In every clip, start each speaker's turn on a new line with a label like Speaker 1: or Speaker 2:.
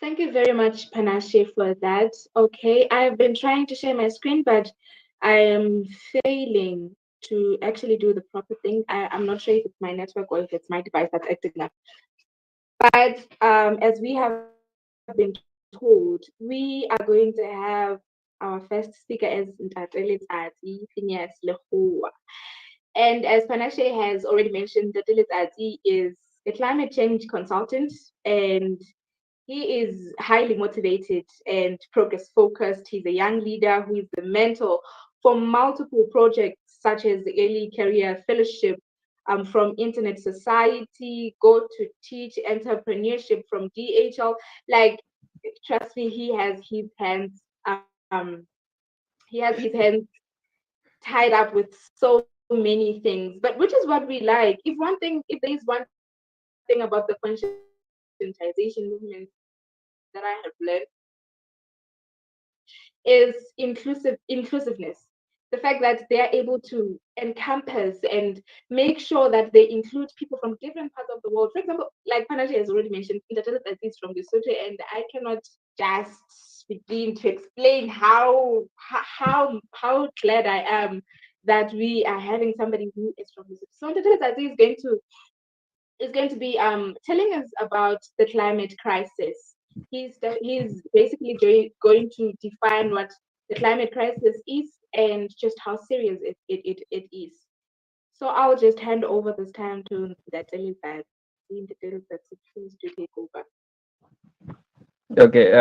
Speaker 1: Thank you very much, Panache, for that. Okay, I've been trying to share my screen, but I am failing to actually do the proper thing. I'm not sure if it's my network or if it's my device that's acting up. But as we have been told, we are going to have our first speaker as Ntatele Tsatsi, Phineas Lehoa. And as Panache has already mentioned, Ntatele Tsatsi is a climate change consultant, and he is highly motivated and progress focused. He's a young leader who is the mentor for multiple projects such as the Early Career Fellowship from Internet Society, Go to Teach Entrepreneurship from DHL. Like, trust me, he has his hands tied up with so many things. But which is what we like. If there is one thing about the conscientization movement that I have learned is inclusiveness. The fact that they are able to encompass and make sure that they include people from different parts of the world. For example, like Panache has already mentioned, Internet is from Lesotho, and I cannot just begin to explain how glad I am that we are having somebody who is from Lesotho. So Internet is going to be telling us about the climate crisis. He's basically going to define what the climate crisis is and just how serious it is. So I'll just hand over this time to the Delibas. Please do take over.
Speaker 2: Okay.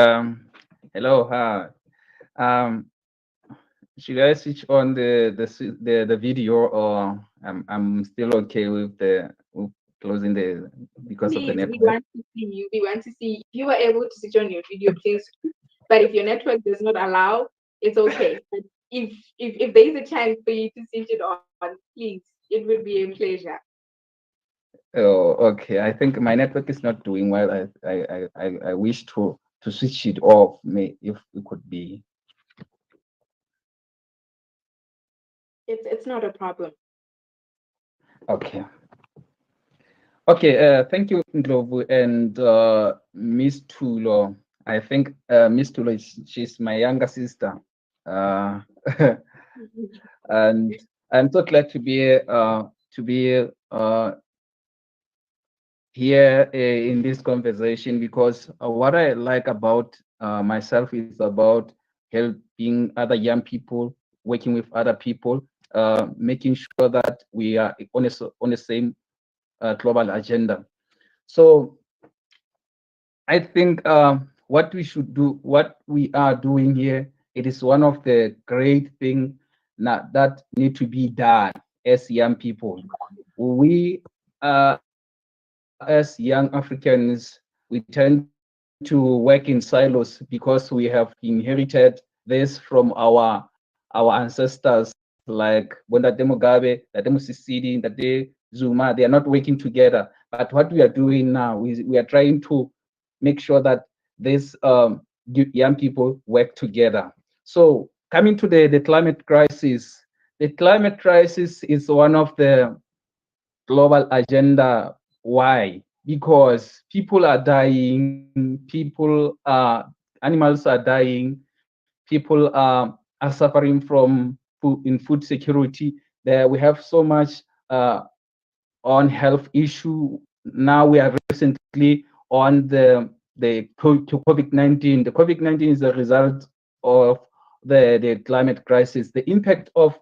Speaker 2: Hello. Um. Should I switch on the video, or I'm still okay with closing the because of the
Speaker 1: Please, we
Speaker 2: network?
Speaker 1: want to see you. We want to see if you are able to switch on your video, please. But if your network does not allow, it's okay. But if there is a chance for you to switch it on, please, it would be a pleasure.
Speaker 2: Oh, okay. I think my network is not doing well. I wish to switch it off. May if it could be.
Speaker 1: It's not a problem.
Speaker 2: Okay. Okay. Thank you, Ndlovu, and Miss Tulo. I think Miss Tulo she's my younger sister. Uh, and I'm so glad to be here in this conversation, because what I like about myself is about helping other young people, working with other people, making sure that we are on the same global agenda. So I think what we should do, what we are doing here, it is one of the great things that need to be done as young people. We, as young Africans, we tend to work in silos because we have inherited this from our ancestors, like Bonda Mugabe, Dade Musisidi, Dade Zuma. They are not working together. But what we are doing now is we are trying to make sure that these young people work together. So coming to the climate crisis is one of the global agenda. Why? Because people are dying, animals are dying, people are suffering from food security. There we have so much on health issue. Now we are recently on the COVID-19. The COVID-19 is a result of the climate crisis. The impact of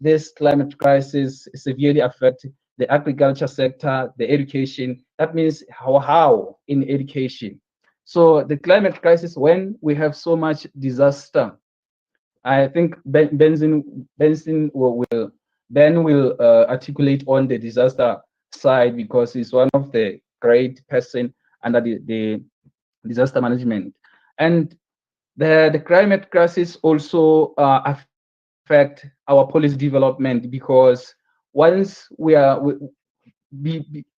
Speaker 2: this climate crisis severely affect the agriculture sector, the education. That means how in education. So the climate crisis, when we have so much disaster, I think Benson will articulate on the disaster side, because he's one of the great person under the disaster management. And the climate crisis also affect our policy development, because once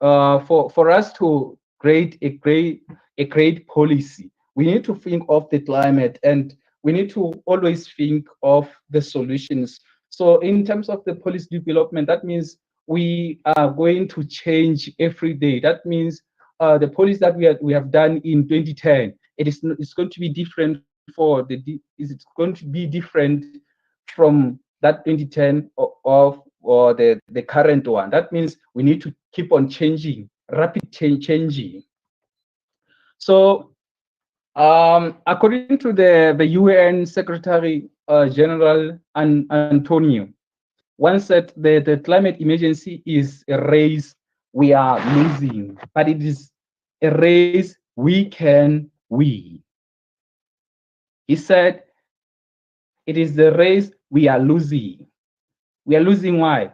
Speaker 2: for us to create a great policy, we need to think of the climate, and we need to always think of the solutions. So in terms of the policy development, that means we are going to change every day. That means the policy that we have done in 2010, it's going to be different for it's going to be different from that 2010 or the current one. That means we need to keep on changing, rapid changing. So according to the UN Secretary General Antonio, once said the climate emergency is a race we are losing, but it is a race we can win. He said it is the race we are losing. We are losing why?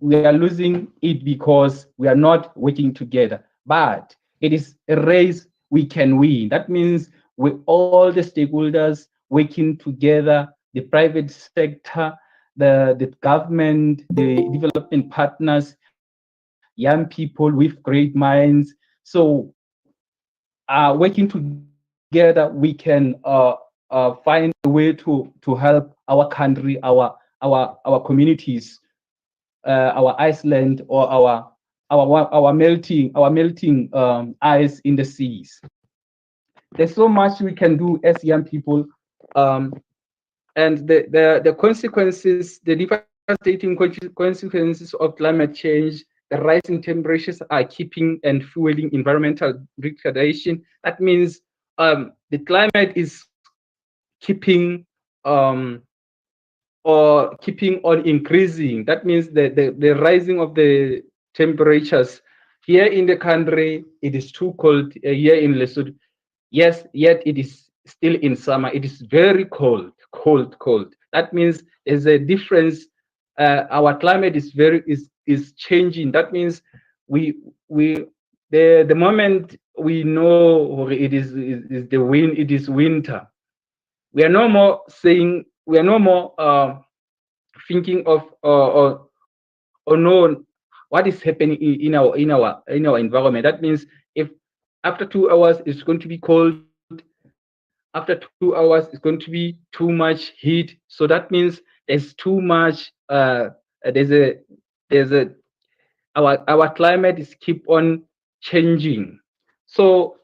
Speaker 2: We are losing it because we are not working together. But it is a race we can win. That means with all the stakeholders working together, the private sector, the government, the development partners, young people with great minds. So working together, we can find a way to help our country, our communities, our Iceland, or our melting ice in the seas. There's so much we can do as young people, and the consequences, the devastating consequences of climate change, the rising temperatures are keeping and fueling environmental degradation. That means the climate is keeping or keeping on increasing. That means the rising of the temperatures here in the country, it is too cold here in Lesotho. Yes, yet it is still in summer. It is very cold, cold. That means there's a difference. Our climate is changing. That means we the moment we know it is it is winter. We are no more saying, we are no more thinking of or know what is happening in our environment. That means if after 2 hours it's going to be cold, after 2 hours it's going to be too much heat. So that means there's too much. There's a our climate is keep on changing. So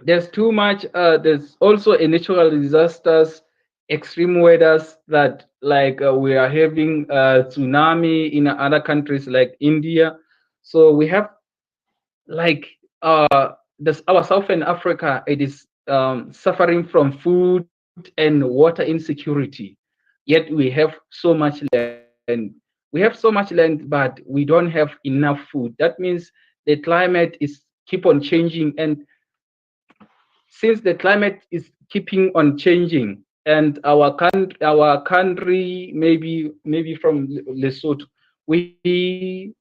Speaker 2: there's too much. There's also a natural disasters, extreme weathers that like we are having tsunami in other countries like India. So we have like this our Southern Africa. It is suffering from food and water insecurity. Yet we have so much land. We have so much land, but we don't have enough food. That means the climate is keep on changing, and since the climate is keeping on changing, and our country, maybe from Lesotho, we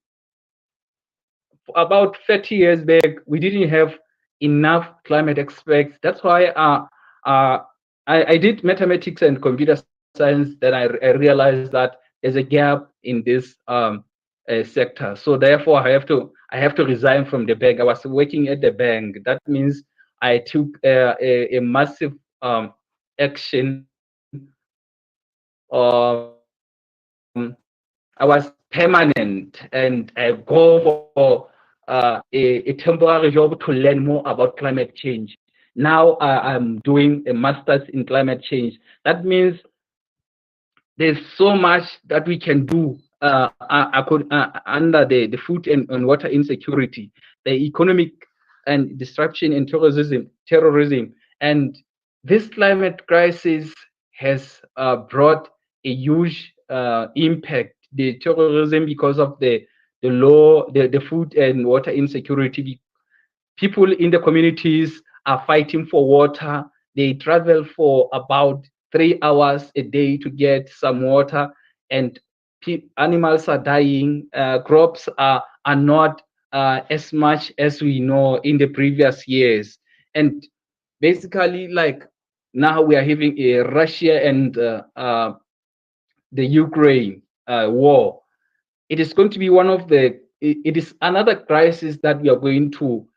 Speaker 2: about 30 years back we didn't have enough climate experts. That's why I did mathematics and computer science. Then I realized that there's a gap in this sector. So therefore I have to resign from the bank. I was working at the bank. That means I took a massive action. I was permanent, and I go for a temporary job to learn more about climate change. Now I'm doing a master's in climate change. That means there's so much that we can do under the food and water insecurity, the economic and disruption and terrorism. And this climate crisis has brought a huge impact. The terrorism because of the food and water insecurity. People in the communities are fighting for water. They travel for about 3 hours a day to get some water, and animals are dying. Crops are not as much as we know in the previous years. And basically, like now we are having a Russia and the Ukraine war. It is going to be it is another crisis that we are going to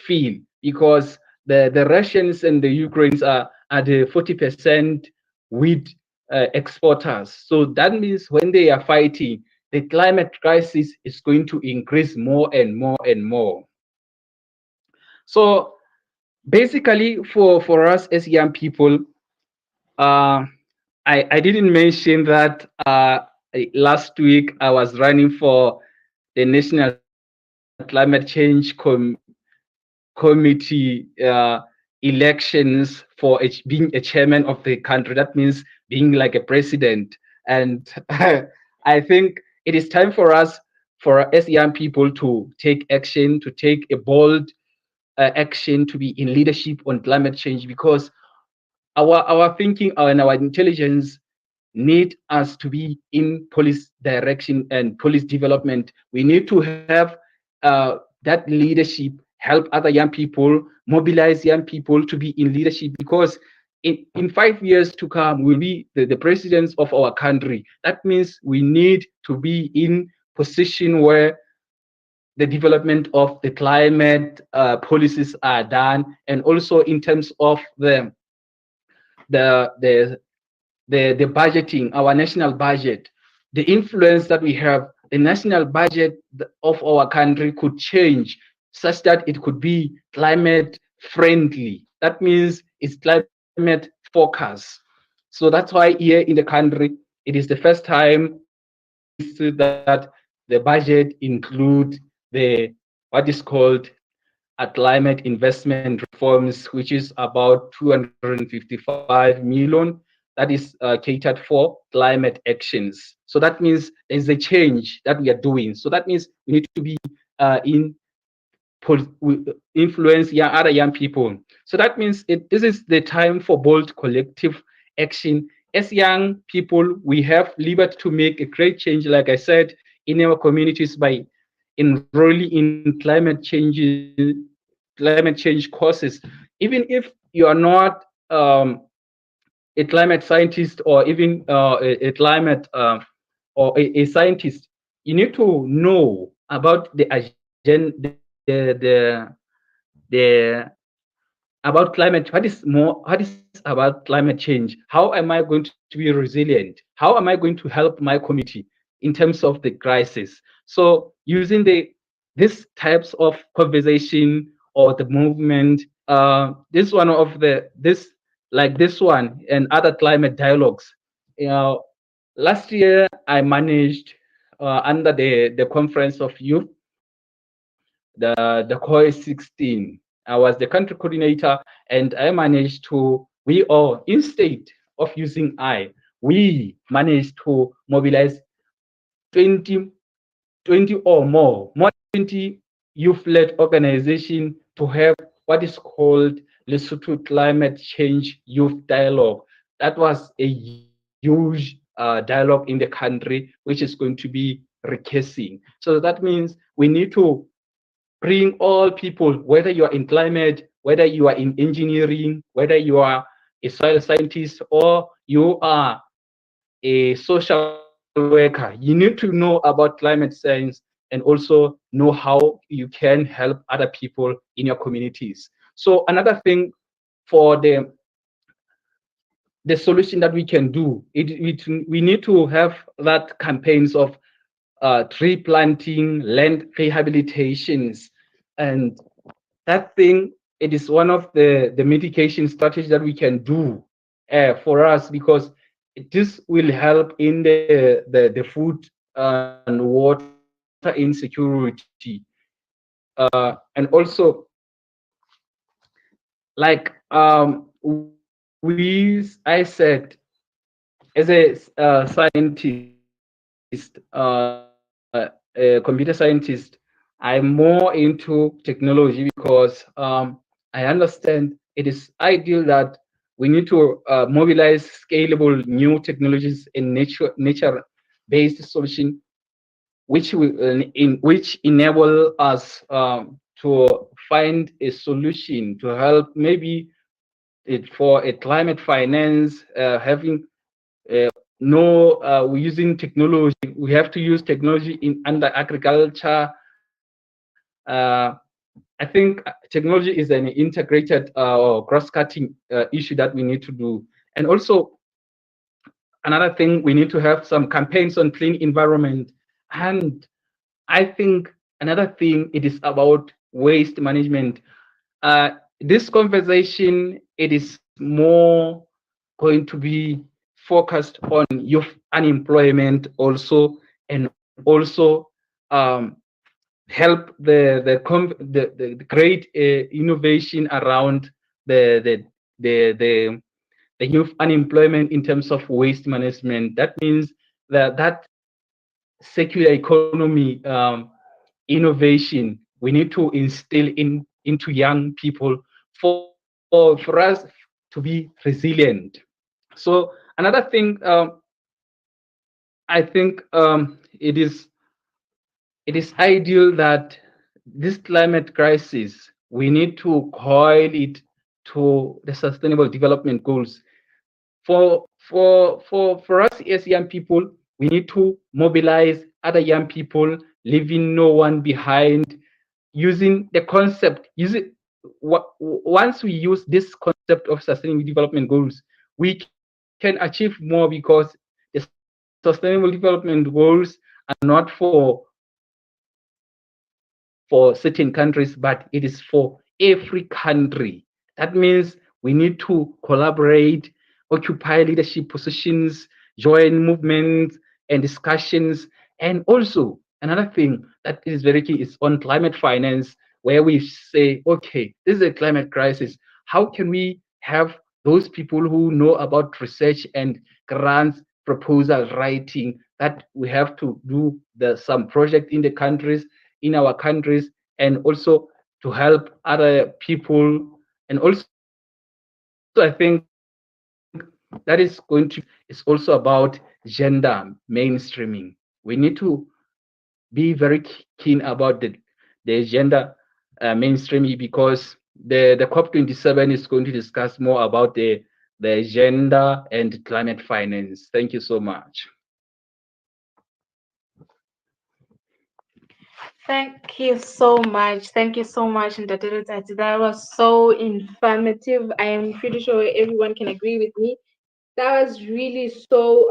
Speaker 2: feel, because the Russians and the Ukrainians are the 40% wheat exporters. So that means when they are fighting, the climate crisis is going to increase more and more and more. So basically for us as young people, uh, I didn't mention that last week I was running for the National Climate Change Committee elections for being a chairman of the country. That means being like a president. And I think it is time for us, for as young people, to take action, to take a bold action, to be in leadership on climate change, because our thinking and our intelligence need us to be in policy direction and policy development. We need to have that leadership, help other young people, mobilize young people to be in leadership, because in 5 years to come, we'll be the presidents of our country. That means we need to be in position where the development of the climate policies are done, and also in terms of the the the budgeting, our national budget, the influence that we have, the national budget of our country could change such that it could be climate friendly. That means it's climate focused. So that's why here in the country, it is the first time that the budget include the what is called a climate investment reforms, which is about 255 million that is catered for climate actions. So that means there's a change that we are doing. So that means we need to be in influence other young people. So that means this is the time for bold collective action. As young people, we have liberty to make a great change, like I said, in our communities by enrolling in climate change courses. Even if you are not a climate scientist, or even a climate or a scientist, you need to know about the agenda, the about climate. What is about climate change? How am I going to be resilient? How am I going to help my community in terms of the crisis? So using these types of conversation or the movement, this one of this, like this one and other climate dialogues, you know, last year I managed under the conference of youth, the core 16. I was the country coordinator, and I managed to, we all, instead of using we managed to mobilize 20, 20 or more 20 youth-led organization to have what is called Lesotho Climate Change Youth Dialogue. That was a huge dialogue in the country, which is going to be recurring. So that means we need to bring all people, whether you are in climate, whether you are in engineering, whether you are a soil scientist, or you are a social worker, you need to know about climate science and also know how you can help other people in your communities. So another thing for the solution that we can do, we need to have that campaigns of tree planting, land rehabilitations, and that thing, it is one of the mitigation strategies that we can do for us, because this will help in the food and water insecurity. And also, like I said, as a scientist, a computer scientist, I'm more into technology, because I understand it is ideal that we need to mobilize scalable new technologies and nature-based solution, which enable us to find a solution to help, maybe it for a climate finance, having no we're using technology. We have to use technology in under agriculture. I think technology is an integrated or cross-cutting issue that we need to do. And also another thing, we need to have some campaigns on clean environment. And I think another thing, it is about waste management. this conversation, it is more going to be focused on youth unemployment also, and also help the great innovation around the the the youth unemployment in terms of waste management. That means that circular economy innovation we need to instill into young people for us to be resilient. So another thing, I think it is ideal that this climate crisis, we need to coil it to the sustainable development goals. For us as young people, we need to mobilize other young people, leaving no one behind, using the concept, once we use this concept of sustainable development goals, we can achieve more because the sustainable development goals are not for certain countries, but it is for every country. That means we need to collaborate, occupy leadership positions, join movements and discussions. And also, another thing that is very key is on climate finance, where we say, okay, this is a climate crisis. How can we have those people who know about research and grants proposal writing, that we have to do some project in our countries, and also to help other people. And also I think that is going to is also about gender mainstreaming. We need to be very keen about the gender mainstreaming, because the COP27 is going to discuss more about the gender and climate finance. Thank you so much.
Speaker 1: Thank you so much. Thank you so much, Ndadele Tati. That was so informative. I am pretty sure everyone can agree with me. That was really so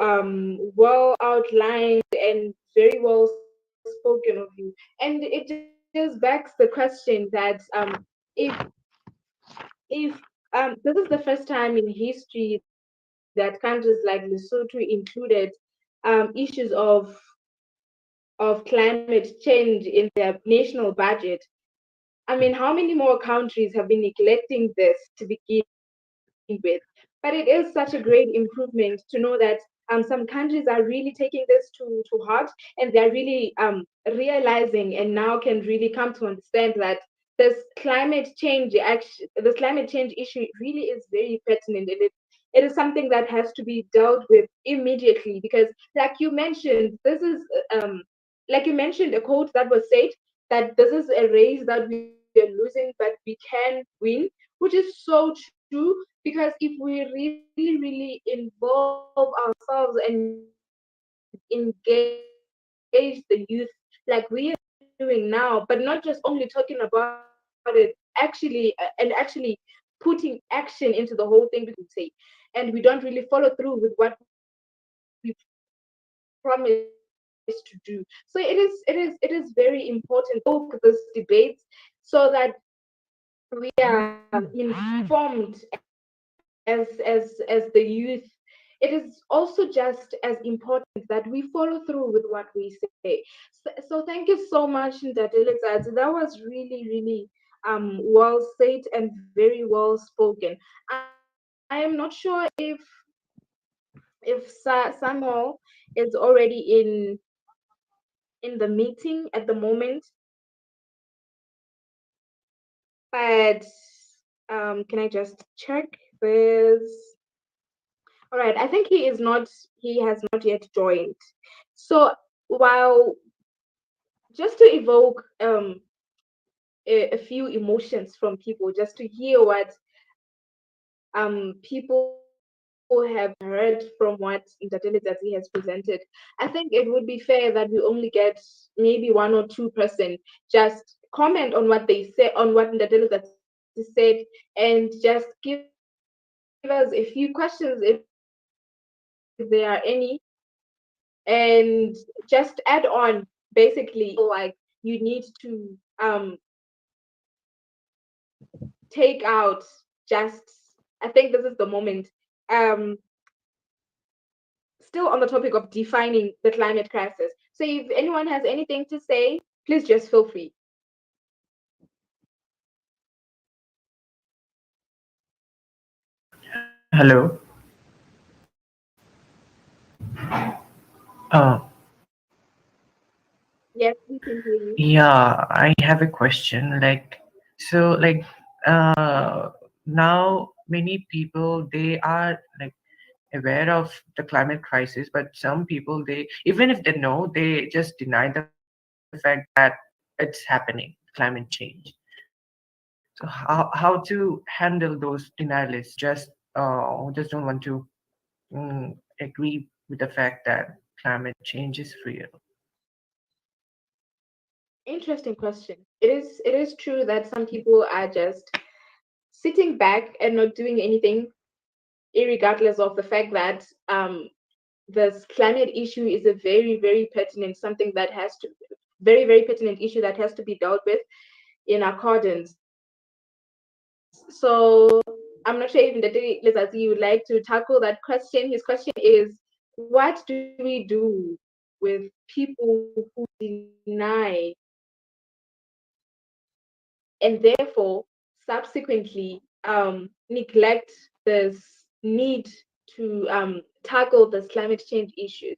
Speaker 1: well outlined and very well spoken of you. And it just begs the question that if if this is the first time in history that countries like Lesotho included issues of climate change in their national budget. I mean, how many more countries have been neglecting this to begin with? But it is such a great improvement to know that some countries are really taking this to heart, and they are really realizing and now can really come to understand that this climate change issue really is very pertinent, and it is something that has to be dealt with immediately because, like you mentioned, this is like you mentioned a quote that was said that this is a race that we are losing, but we can win, which is so true. Because if we really involve ourselves and engage the youth like we are doing now, but not just only talking about it, actually putting action into the whole thing, because we say, and we don't really follow through with what we promised to do. So it is very important that we evoke this debate so that we are informed as the youth. It is also just as important that we follow through with what we say. So thank you so much, Ndadele Zazi. That was really well said and very well spoken. I am not sure if Samuel is already in the meeting at the moment, but can I just check this? All right, I think he has not yet joined. So while just to evoke a few emotions from people, just to hear what people have heard from what Ndadele Zazi has presented, I think it would be fair that we only get maybe 1 or 2% just comment on what they say, on what Ndadele Zazi said, and just give us a few questions if there are any, and just add on basically like you need to take out just, I think this is the moment. Um, Still on the topic of defining the climate crisis. So if anyone has anything to say, please just feel free.
Speaker 3: Hello. Uh,
Speaker 1: Yes, we can hear you.
Speaker 3: yeah, I have a question. So, now many people they are like aware of the climate crisis, but some people they even if they know, they just deny the fact that it's happening, climate change. So how to handle those denialists? Just don't want to agree with the fact that climate change is real.
Speaker 1: Interesting question. It is true that some people are just sitting back and not doing anything, irregardless of the fact that this climate issue is a very pertinent something that has to very pertinent issue that has to be dealt with in accordance. So I'm not sure even the Lizardi would like to tackle that question. His question is, what do we do with people who deny and therefore subsequently neglect this need to tackle this climate change issue?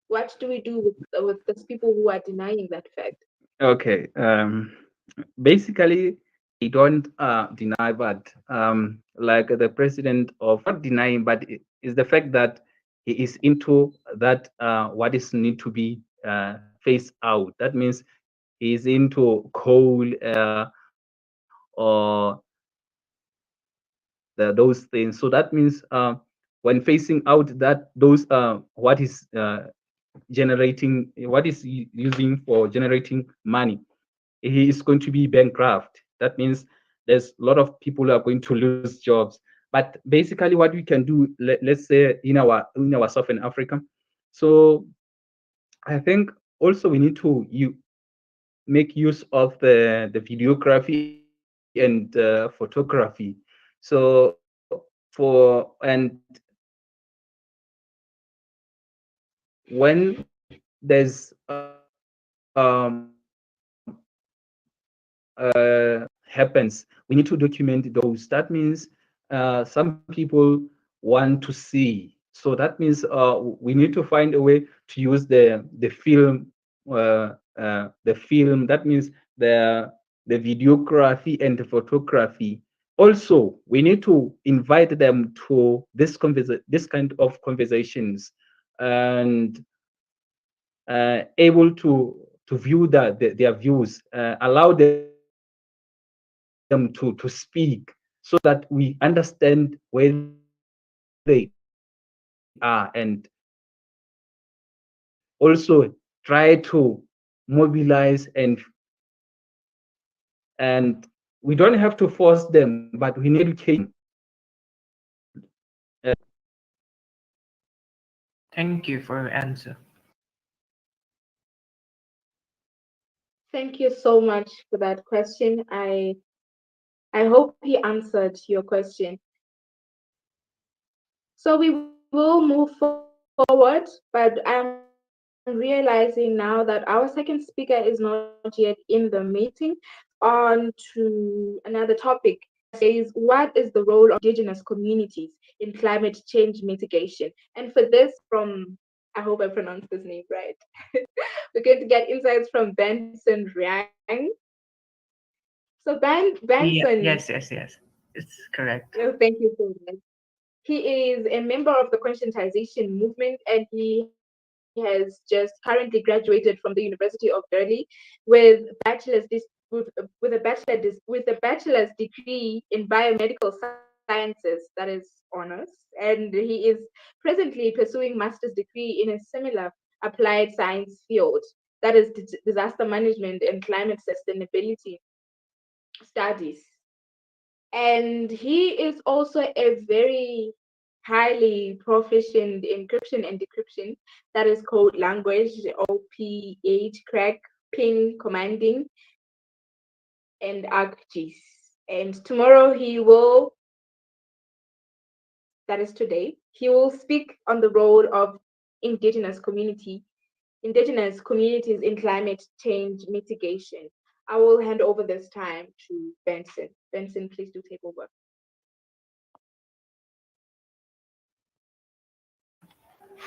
Speaker 1: What do we do with those people who are denying that fact?
Speaker 2: Okay. Basically, they don't deny, but like the president of not denying, but it is the fact that he is into that what is need to be phased out. That means he is into coal or those things. So that means when phasing out that those what is generating what is using for generating money, he is going to be bankrupt. That means there's a lot of people who are going to lose jobs. But basically, what we can do, let's say in our Southern Africa, so I think also we need to make use of the videography and photography. So for and when there's happens, we need to document those. That means some people want to see. So that means we need to find a way to use the film, the film. That means the videography and the photography. Also, we need to invite them to this kind of conversations, and able to view their views, allow them to speak so that we understand where they are, and also try to mobilize and we don't have to force them, but we need to educate
Speaker 3: Thank you for your answer.
Speaker 1: Thank you so much for that question. I hope he answered your question. So we will move forward, but I'm realizing now that our second speaker is not yet in the meeting. On to another topic that says, what is the role of indigenous communities in climate change mitigation? And for this, from, I hope I pronounced this name right. We're going to get insights from Benson Riang. So
Speaker 3: Yeah,
Speaker 1: Benson,
Speaker 3: yes. It's correct.
Speaker 1: oh, thank you so much. He is a member of the conscientization movement, and he has just currently graduated from the University of Delhi with with a bachelor's degree in biomedical sciences, that is honors, and he is presently pursuing master's degree in a similar applied science field, that is disaster management and climate sustainability studies. And he is also a very highly proficient encryption and decryption, that is code language, OPH, crack, ping, commanding, and ArcGIS. And tomorrow he will, that is today, he will speak on the role of indigenous indigenous communities in climate change mitigation. I will hand over this time to Benson. Benson, please do take over.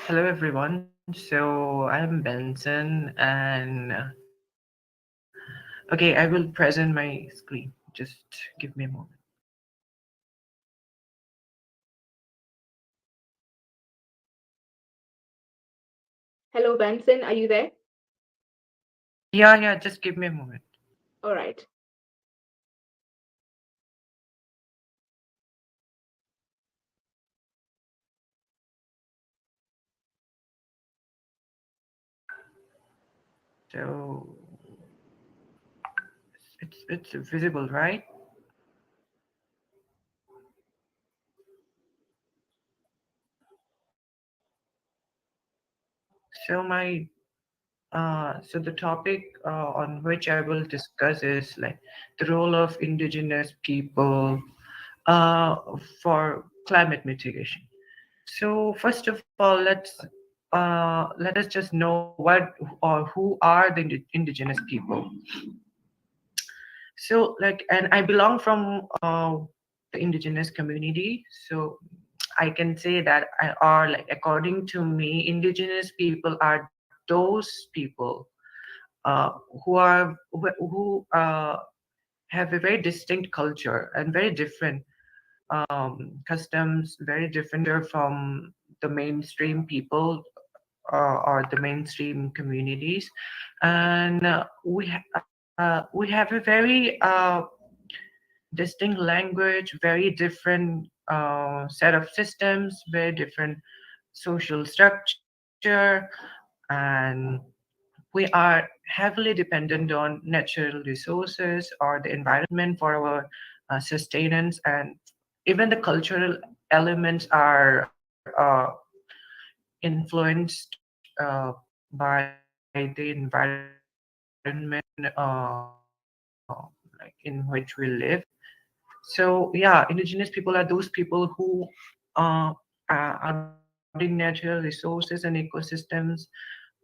Speaker 3: Hello, everyone. So I'm Benson, and okay, I will present my screen. Just give me a moment.
Speaker 1: Hello, Benson, are you there?
Speaker 3: Yeah, just give me a moment.
Speaker 1: All right.
Speaker 3: So it's visible, right? So my so the topic on which I will discuss is like the role of indigenous people uh, for climate mitigation. So first of all, let us just know what or who are the indigenous people. So like, and I belong from the indigenous community. So I can say that I are like, according to me, indigenous people are those people uh, who have a very distinct culture and very different customs, very different from the mainstream people or the mainstream communities, and we have a very distinct language, very different set of systems, very different social structure, and we are heavily dependent on natural resources or the environment for our sustenance, and even the cultural elements are influenced by the environment like in which we live. So yeah, indigenous people are those people who are the natural resources and ecosystems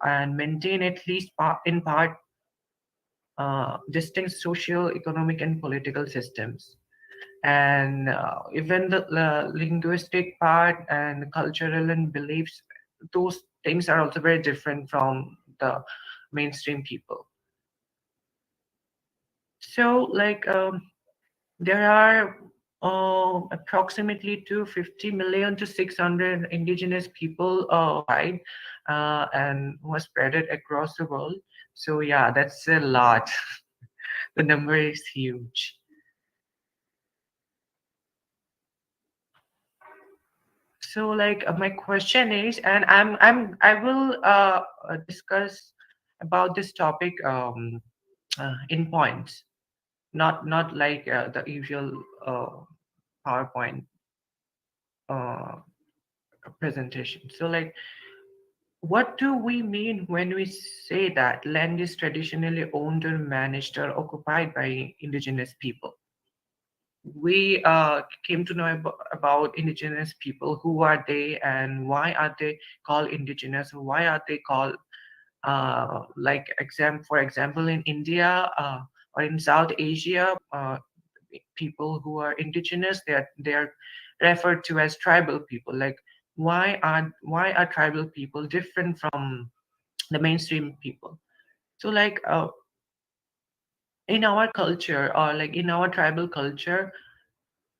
Speaker 3: and maintain at least in part distinct social, economic, and political systems. And even the linguistic part and cultural and beliefs, those things are also very different from the mainstream people. So like there are approximately 250 million to 600 indigenous people worldwide, and who are spread it across the world. So yeah, that's a lot. The number is huge. So like my question is, and I will discuss about this topic in points, not like the usual PowerPoint uh, presentation. So like, what do we mean when we say that land is traditionally owned or managed or occupied by indigenous people? We came to know about indigenous people. Who are they, and why are they called indigenous? Why are they called like for example, in India or in South Asia, people who are indigenous, they are referred to as tribal people. Like, why are tribal people different from the mainstream people? So like in our culture, or like in our tribal culture,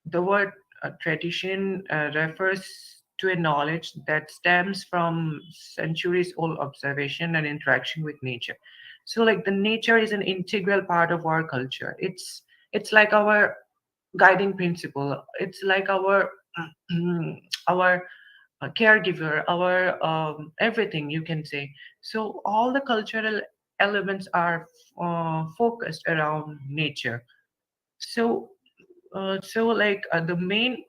Speaker 3: the word tradition refers to a knowledge that stems from centuries old observation and interaction with nature. So like the nature is an integral part of our culture. It's like our guiding principle. It's like our our caregiver, our everything, you can say. So all the cultural elements are focused around nature. So so like the main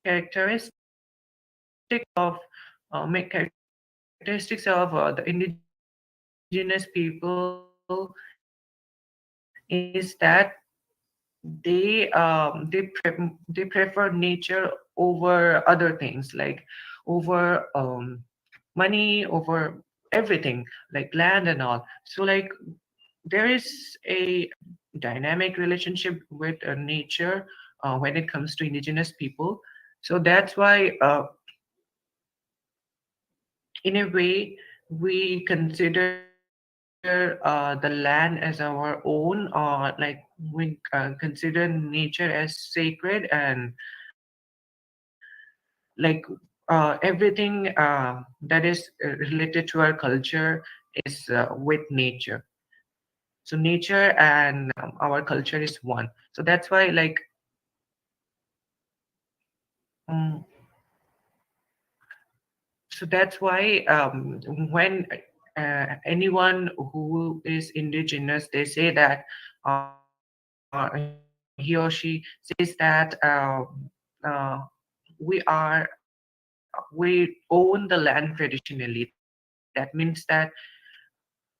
Speaker 3: characteristics of the indigenous people is is that they prefer nature over other things, like over money, over everything, like land and all. So like there is a dynamic relationship with nature when it comes to indigenous people. So that's why in a way we consider the land as our own, or like we consider nature as sacred, and like everything that is related to our culture is with nature. So nature and our culture is one. So that's why like um, so that's why when anyone who is indigenous, they say that he or she says that we own the land traditionally. That means that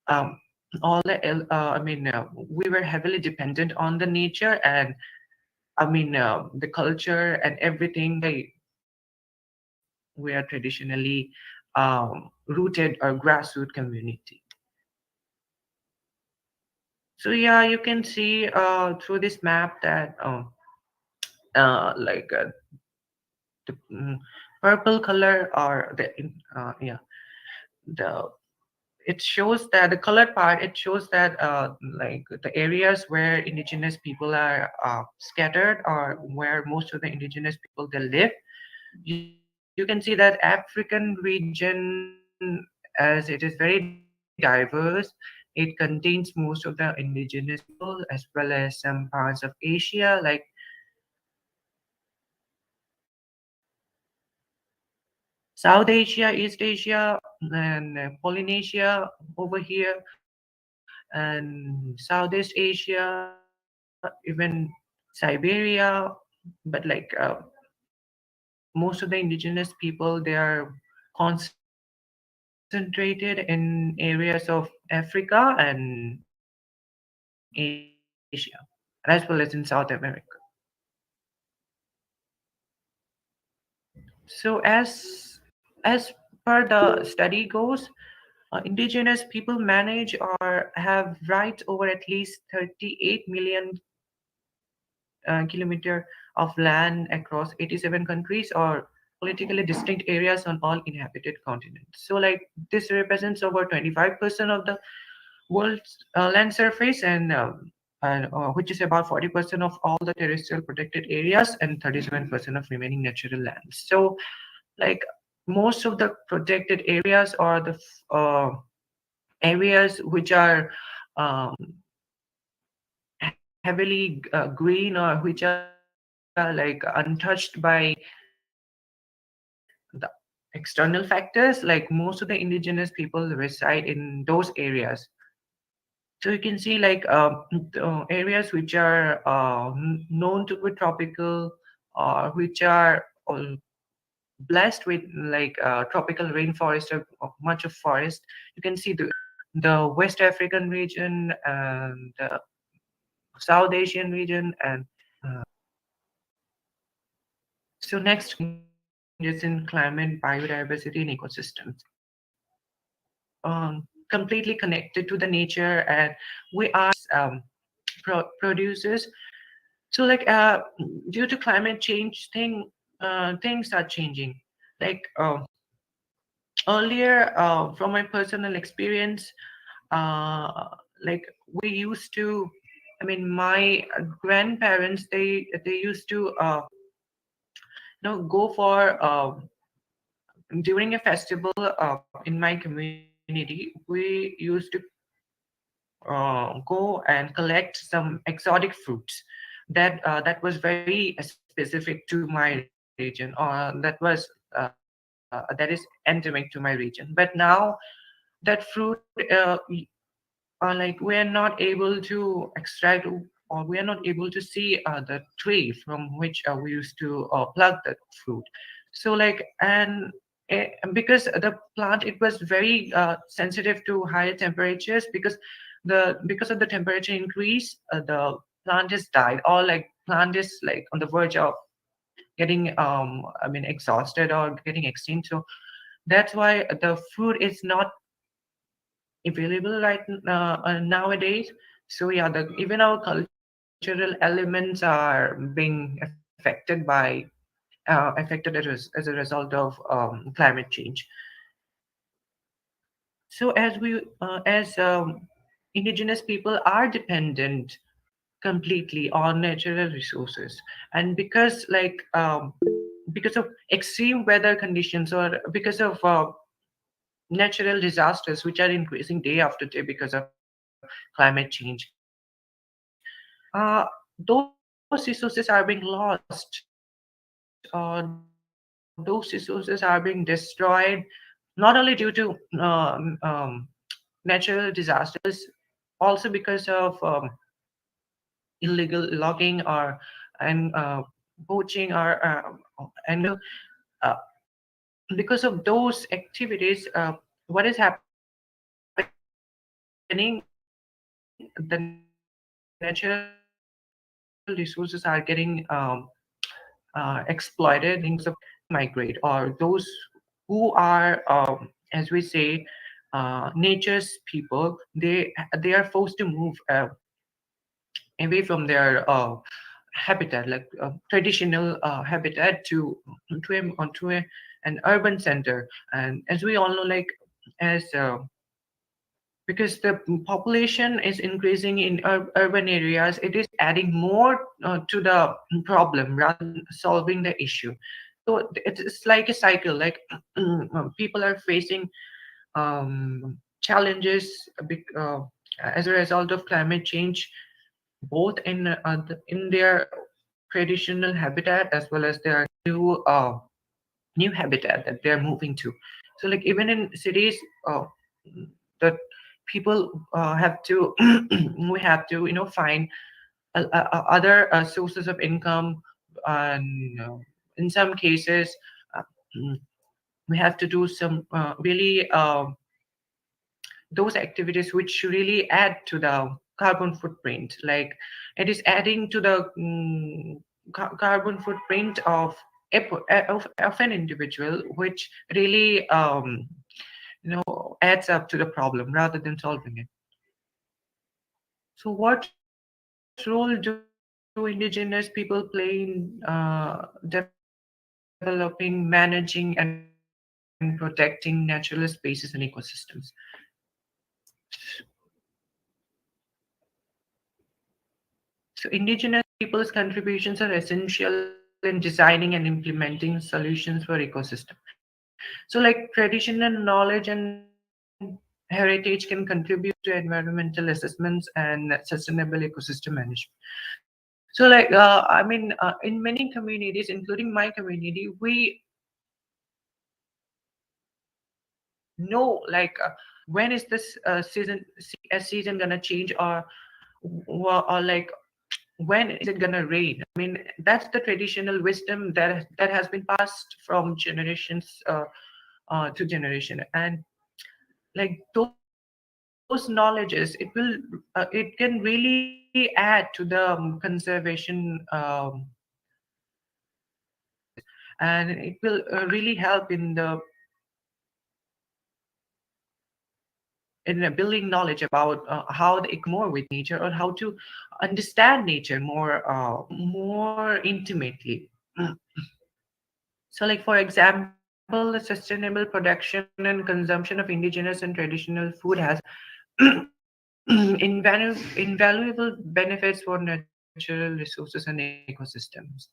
Speaker 3: um, we were heavily dependent on the nature, and the culture and everything. We are traditionally rooted or grassroots community. So yeah, you can see through this map that like the purple color, or the the it shows that the colored part, it shows that like the areas where indigenous people are scattered, or where most of the indigenous people they live. You can see that African region, as it is very diverse, it contains most of the indigenous people, as well as some parts of Asia, like South Asia, East Asia, and Polynesia over here, and Southeast Asia, even Siberia. But like most of the indigenous people, they are concentrated in areas of Africa and Asia, as well as in South America. So as per the study goes, indigenous people manage or have rights over at least 38 million kilometer of land across 87 countries, or politically distinct areas on all inhabited continents. So like this represents over 25% of the world's land surface, and which is about 40% of all the terrestrial protected areas, and 37% of remaining natural lands. So like most of the protected areas, or the areas which are um, heavily green, or which are like untouched by the external factors, like most of the indigenous people reside in those areas. So you can see like the areas which are known to be tropical, or which are blessed with like tropical rainforest, or much of forest. You can see the West African region, and the South Asian region, and so next changes in climate, biodiversity, and ecosystems. Completely connected to the nature, and we are producers. So like due to climate change things are changing. Like earlier, from my personal experience, uh, like we used to, my grandparents, they used to go for during a festival in my community. We used to go and collect some exotic fruits that was very specific to my region, or that is endemic to my region. But now that fruit like we are not able to extract, or we are not able to see the tree from which we used to pluck the fruit. So like, because the plant, it was very sensitive to higher temperatures, because the because of the temperature increase, the plant is died, or like plant is like on the verge of getting exhausted or getting extinct. So that's why the food is not available nowadays. So yeah, even our cultural elements are being affected as a result of climate change. So as indigenous people are dependent completely on natural resources, and because of extreme weather conditions, or because of natural disasters which are increasing day after day because of climate change, those resources are being lost, or those resources are being destroyed, not only due to natural disasters, also because of illegal logging or and poaching or and because of those activities, what is happening, the natural resources are getting exploited, and migrate, or those who are as we say nature's people, they are forced to move away from their habitat, like traditional habitat, to an urban center. And as we all know, like as because the population is increasing in urban areas, it is adding more to the problem rather than solving the issue. So it's like a cycle, like people are facing challenges as a result of climate change, both in their traditional habitat as well as their new habitat that they're moving to. So like even in cities, the people have to we have to find other sources of income, and in some cases uh, mm, we have to do some really those activities which really add to the carbon footprint. Like it is adding to the carbon footprint of an individual, which really adds up to the problem rather than solving it. So what role do indigenous people play in developing, managing, and protecting natural spaces and ecosystems? So indigenous people's contributions are essential in designing and implementing solutions for ecosystem. So like traditional knowledge and heritage can contribute to environmental assessments and sustainable ecosystem management. So like in many communities, including my community, we know like when is this season gonna change, or like when is it gonna rain. I mean, that's the traditional wisdom that has been passed from generations to generation. And like those knowledges, it can really add to the conservation and it will really help in building knowledge about how the more with nature, or how to understand nature more intimately. So like for example, the sustainable production and consumption of indigenous and traditional food has invaluable benefits for natural resources and ecosystems.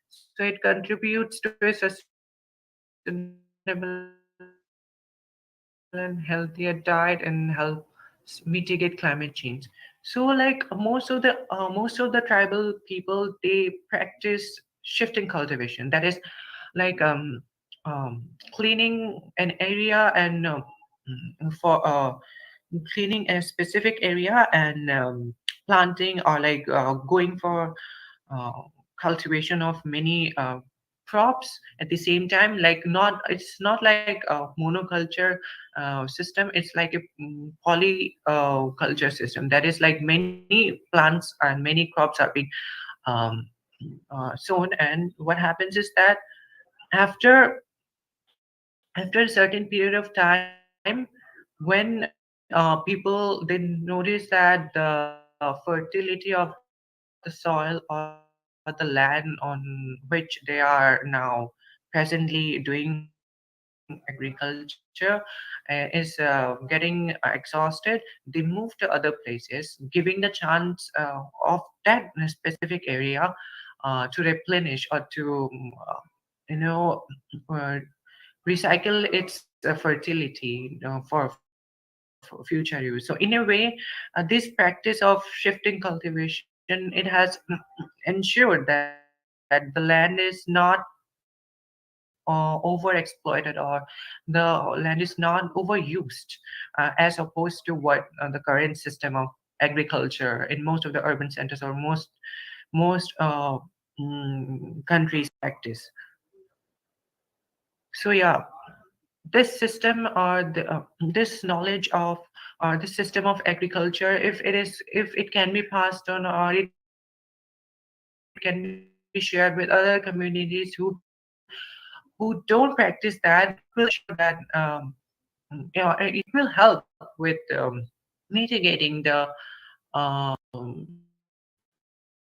Speaker 3: So it contributes to a sustainable and healthier diet, and help mitigate climate change. So like most of the tribal people, they practice shifting cultivation. That is like cleaning an area, and for cleaning a specific area, and planting, or like going for uh, cultivation of many crops at the same time. Like, not, it's not like a monoculture system. It's like a poly culture system, that is like many plants and many crops are being um, sown. And what happens is that after after a certain period of time, when people they notice that the fertility of the soil or the land on which they are now presently doing agriculture is getting exhausted, they move to other places, giving the chance of that specific area to replenish or to you know uh, recycle its fertility for future use. So in a way, this practice of shifting cultivation, it has ensured that the land is not overexploited, or the land is not overused, as opposed to what the current system of agriculture in most of the urban centers, or most countries practice. So yeah, this system, or this knowledge of, or this system of agriculture, if it can be passed on, or it can be shared with other communities who don't practice that, it will ensure that it will help with mitigating the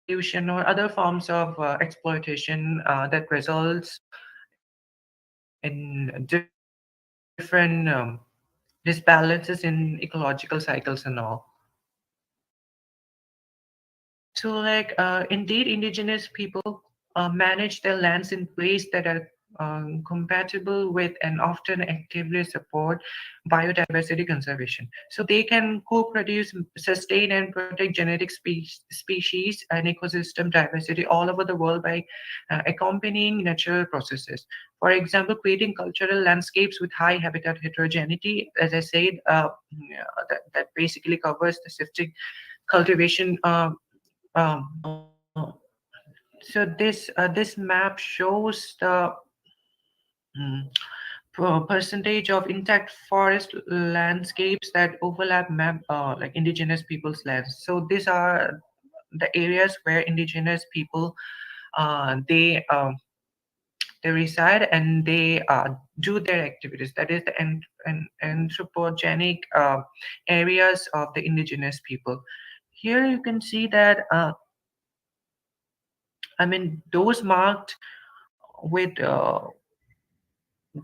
Speaker 3: pollution or other forms of exploitation that results in different disbalances in ecological cycles and all. So, like, indeed, indigenous people manage their lands in ways that are compatible with and often actively support biodiversity conservation. So, they can co produce, sustain, and protect genetic species and ecosystem diversity all over the world by accompanying natural processes. For example, creating cultural landscapes with high habitat heterogeneity, as I said, that basically covers the shifting cultivation. So this map shows the mm, percentage of intact forest landscapes that overlap map like indigenous people's lands. So these are the areas where indigenous people they reside, and they do their activities. That is the anthropogenic areas of the indigenous people. Here you can see that I mean, those marked with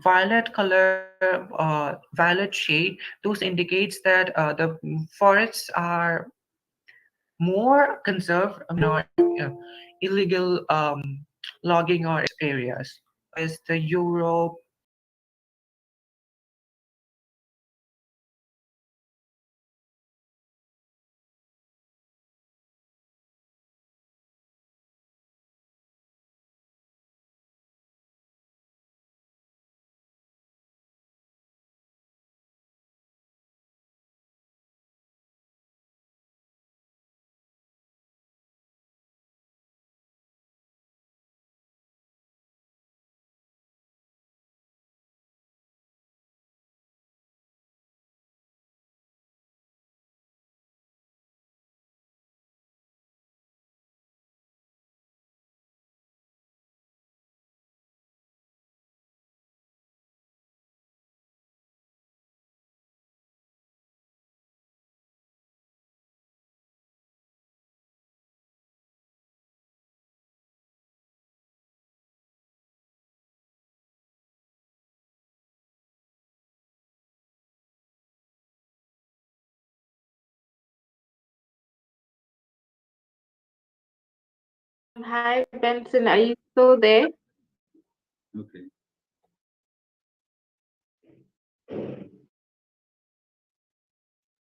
Speaker 3: violet color, violet shade, those indicates that the forests are more conserved, not illegal logging or areas. As the Europe,
Speaker 1: Hi, Benson, are you still there?
Speaker 2: Okay.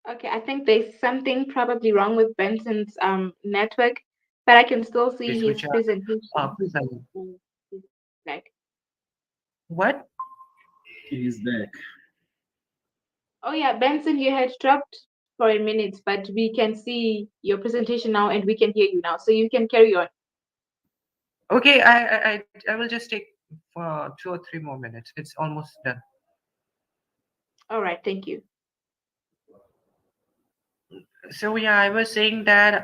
Speaker 1: Okay, I think there's something probably wrong with Benson's network, but I can still see
Speaker 3: which
Speaker 1: his
Speaker 3: are
Speaker 1: presentation.
Speaker 3: present.
Speaker 1: Mm, like,
Speaker 3: What?
Speaker 2: He is back.
Speaker 1: oh yeah, Benson, you had dropped for a minute, but we can see your presentation now and we can hear you now, so you can carry on.
Speaker 3: Okay, I will just take for 2 or 3 more minutes. It's almost done.
Speaker 1: All right, thank you.
Speaker 3: So yeah, I was saying that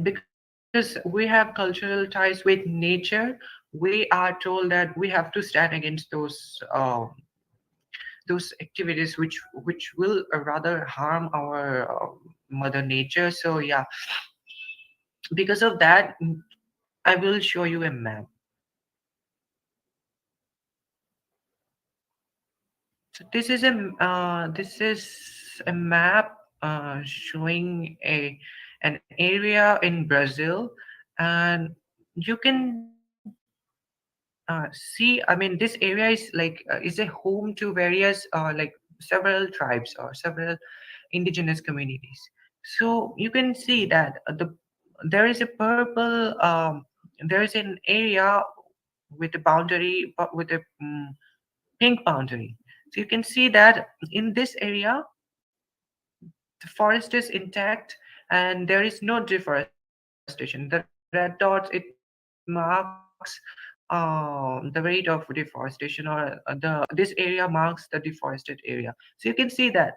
Speaker 3: because we have cultural ties with nature, we are told that we have to stand against those activities which will rather harm our mother nature. So yeah, because of that, I will show you a map. So this is a map showing an area in Brazil, and you can see. I mean, this area is is a home to various several tribes or several indigenous communities. So you can see that there is a purple. There is an area with a boundary, but with a pink boundary. So you can see that in this area, the forest is intact and there is no deforestation. The red dots, it marks the rate of deforestation, or this area marks the deforested area. So you can see that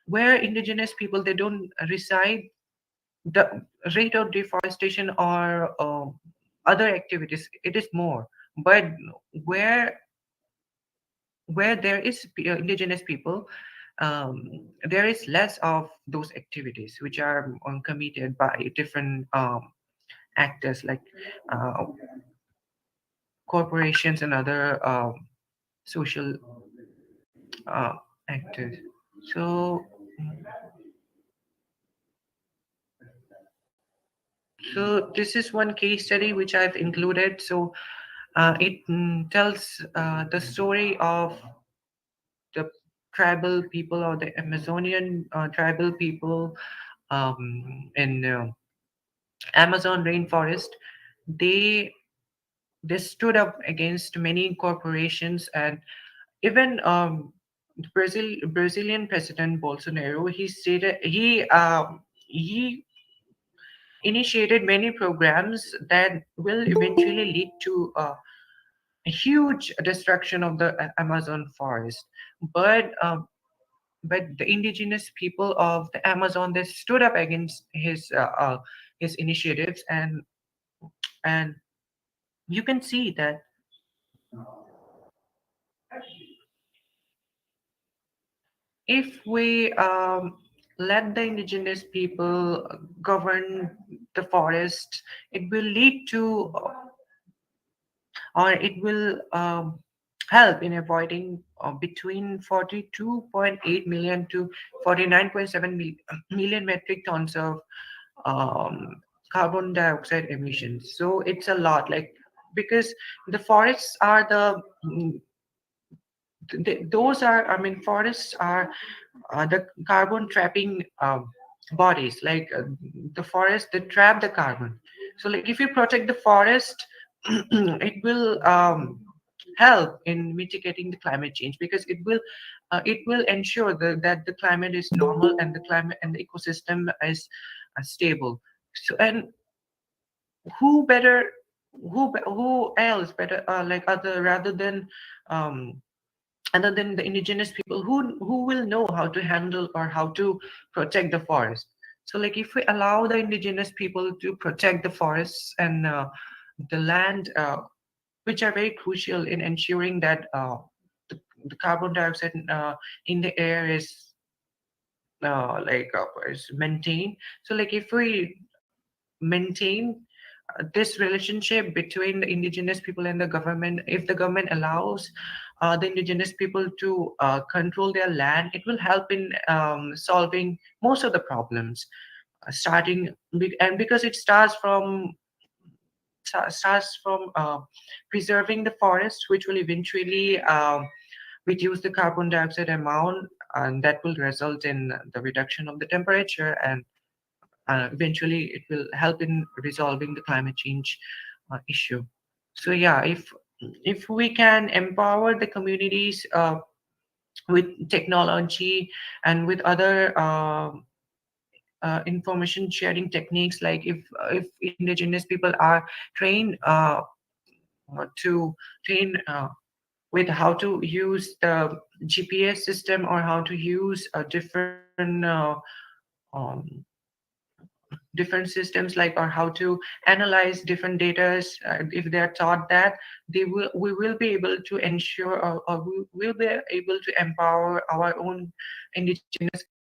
Speaker 3: where indigenous people they don't reside, the rate of deforestation or other activities it is more. But where where there is indigenous people, there is less of those activities which are committed by different actors like uh, corporations and other social uh, actors. So, so this is one case study which I've included. So it tells the story of the tribal people or the Amazonian tribal people in Amazon rainforest. They they stood up against many corporations, and even the Brazilian President Bolsonaro. He initiated many programs that will eventually lead to a huge destruction of the Amazon forest. But but the indigenous people of the Amazon they stood up against his initiatives, and you can see that if we let the indigenous people govern the forest, it will lead to or it will help in avoiding between 42.8 million to 49.7 million metric tons of um, carbon dioxide emissions. So it's a lot, like because the forests are those are, I mean, forests are the carbon trapping bodies. Like the forest, they trap the carbon. So, like if you protect the forest, it will help in mitigating the climate change because it will ensure that the climate is normal and the climate and the ecosystem is stable. So, and who better, who else better, like other rather than um, other than the indigenous people who will know how to handle or how to protect the forest. So like if we allow the indigenous people to protect the forests and the land which are very crucial in ensuring that the carbon dioxide in the air is maintained. So like if we maintain this relationship between the indigenous people and the government, if the government allows the indigenous people to control their land, it will help in solving most of the problems starting and because it starts from preserving the forest, which will eventually reduce the carbon dioxide amount, and that will result in the reduction of the temperature, and eventually it will help in resolving the climate change issue. So yeah, if we can empower the communities with technology and with other information sharing techniques, like if indigenous people are trained to train with how to use the GPS system, or how to use a um, different systems, like, or how to analyze different data. If they are taught that, we will be able to ensure, or we will be able to empower our own indigenous communities to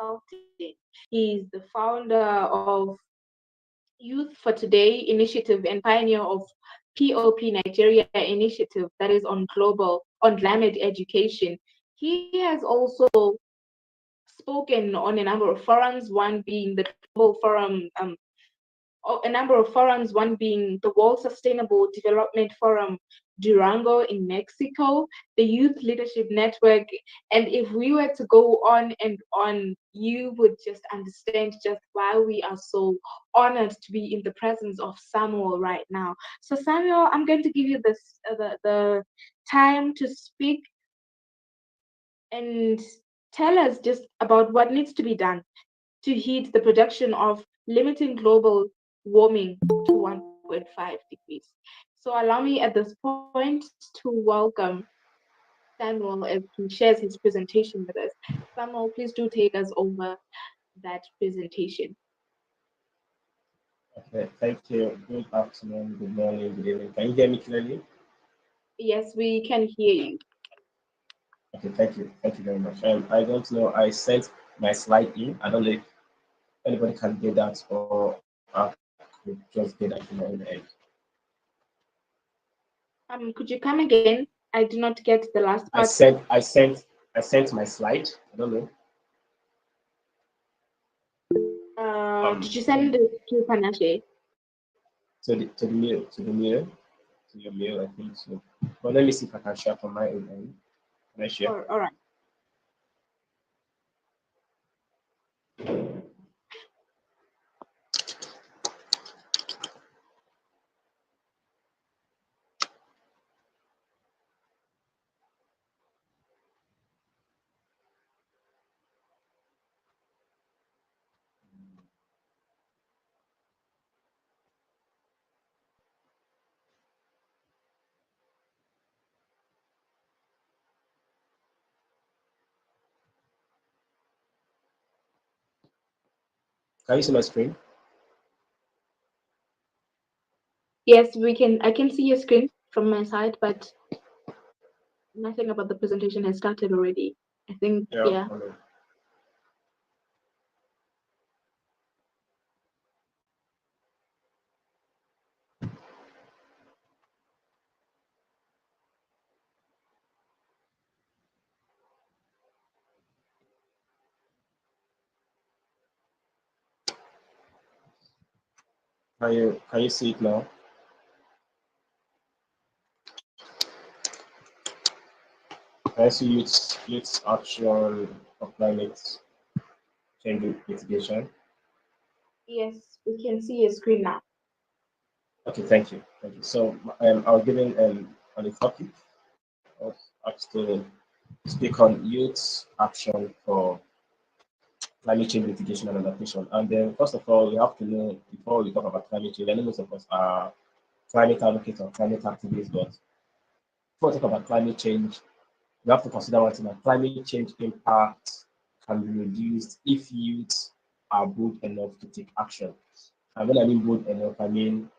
Speaker 1: Consulting. He's the founder of Youth for Today initiative and pioneer of POP Nigeria initiative that is on climate education. He has also spoken on a number of forums, one being the Global Forum, a number of forums, one being the World Sustainable Development Forum Durango in Mexico, the Youth Leadership Network. And if we were to go on and on, you would just understand just why we are so honored to be in the presence of Samuel right now. So Samuel, I'm going to give you the time to speak and tell us just about what needs to be done to heat the production of limiting global warming to 1.5 degrees. So allow me at this point to welcome Samuel as he shares his presentation with us. Samuel, please do take us over that presentation.
Speaker 4: Okay, thank you. Good afternoon, good morning, good evening. Can you hear me clearly?
Speaker 1: Yes, we can hear you.
Speaker 4: Okay, thank you. Thank you very much. I don't know, I sent my slide in. I don't know if anybody can get that or I could just get that from my own end.
Speaker 1: Could you come again? I did not get the last
Speaker 4: I
Speaker 1: part.
Speaker 4: sent I sent I sent my slide. I don't know.
Speaker 1: Did you send it to Panache?
Speaker 4: To your mail, I think so. But let me see if I can share from my own end. Can I share?
Speaker 1: All right.
Speaker 4: Can you see my screen?
Speaker 1: Yes, we can. I can see your screen from my side, but nothing about the presentation has started already. I think, yeah.
Speaker 4: Hello. Can you see it now? Can you see youth action of climate change mitigation?
Speaker 1: Yes, we can see your screen now.
Speaker 4: Okay, thank you. Thank you. So I was given on the topic of asked to speak on youth action for climate change mitigation and adaptation. And then first of all, we have to know before we talk about climate change, I know most of us are climate advocates or climate activists, but before we talk about climate change, we have to consider one thing that climate change impact can be reduced if youths are bold enough to take action. And when I mean bold enough, I mean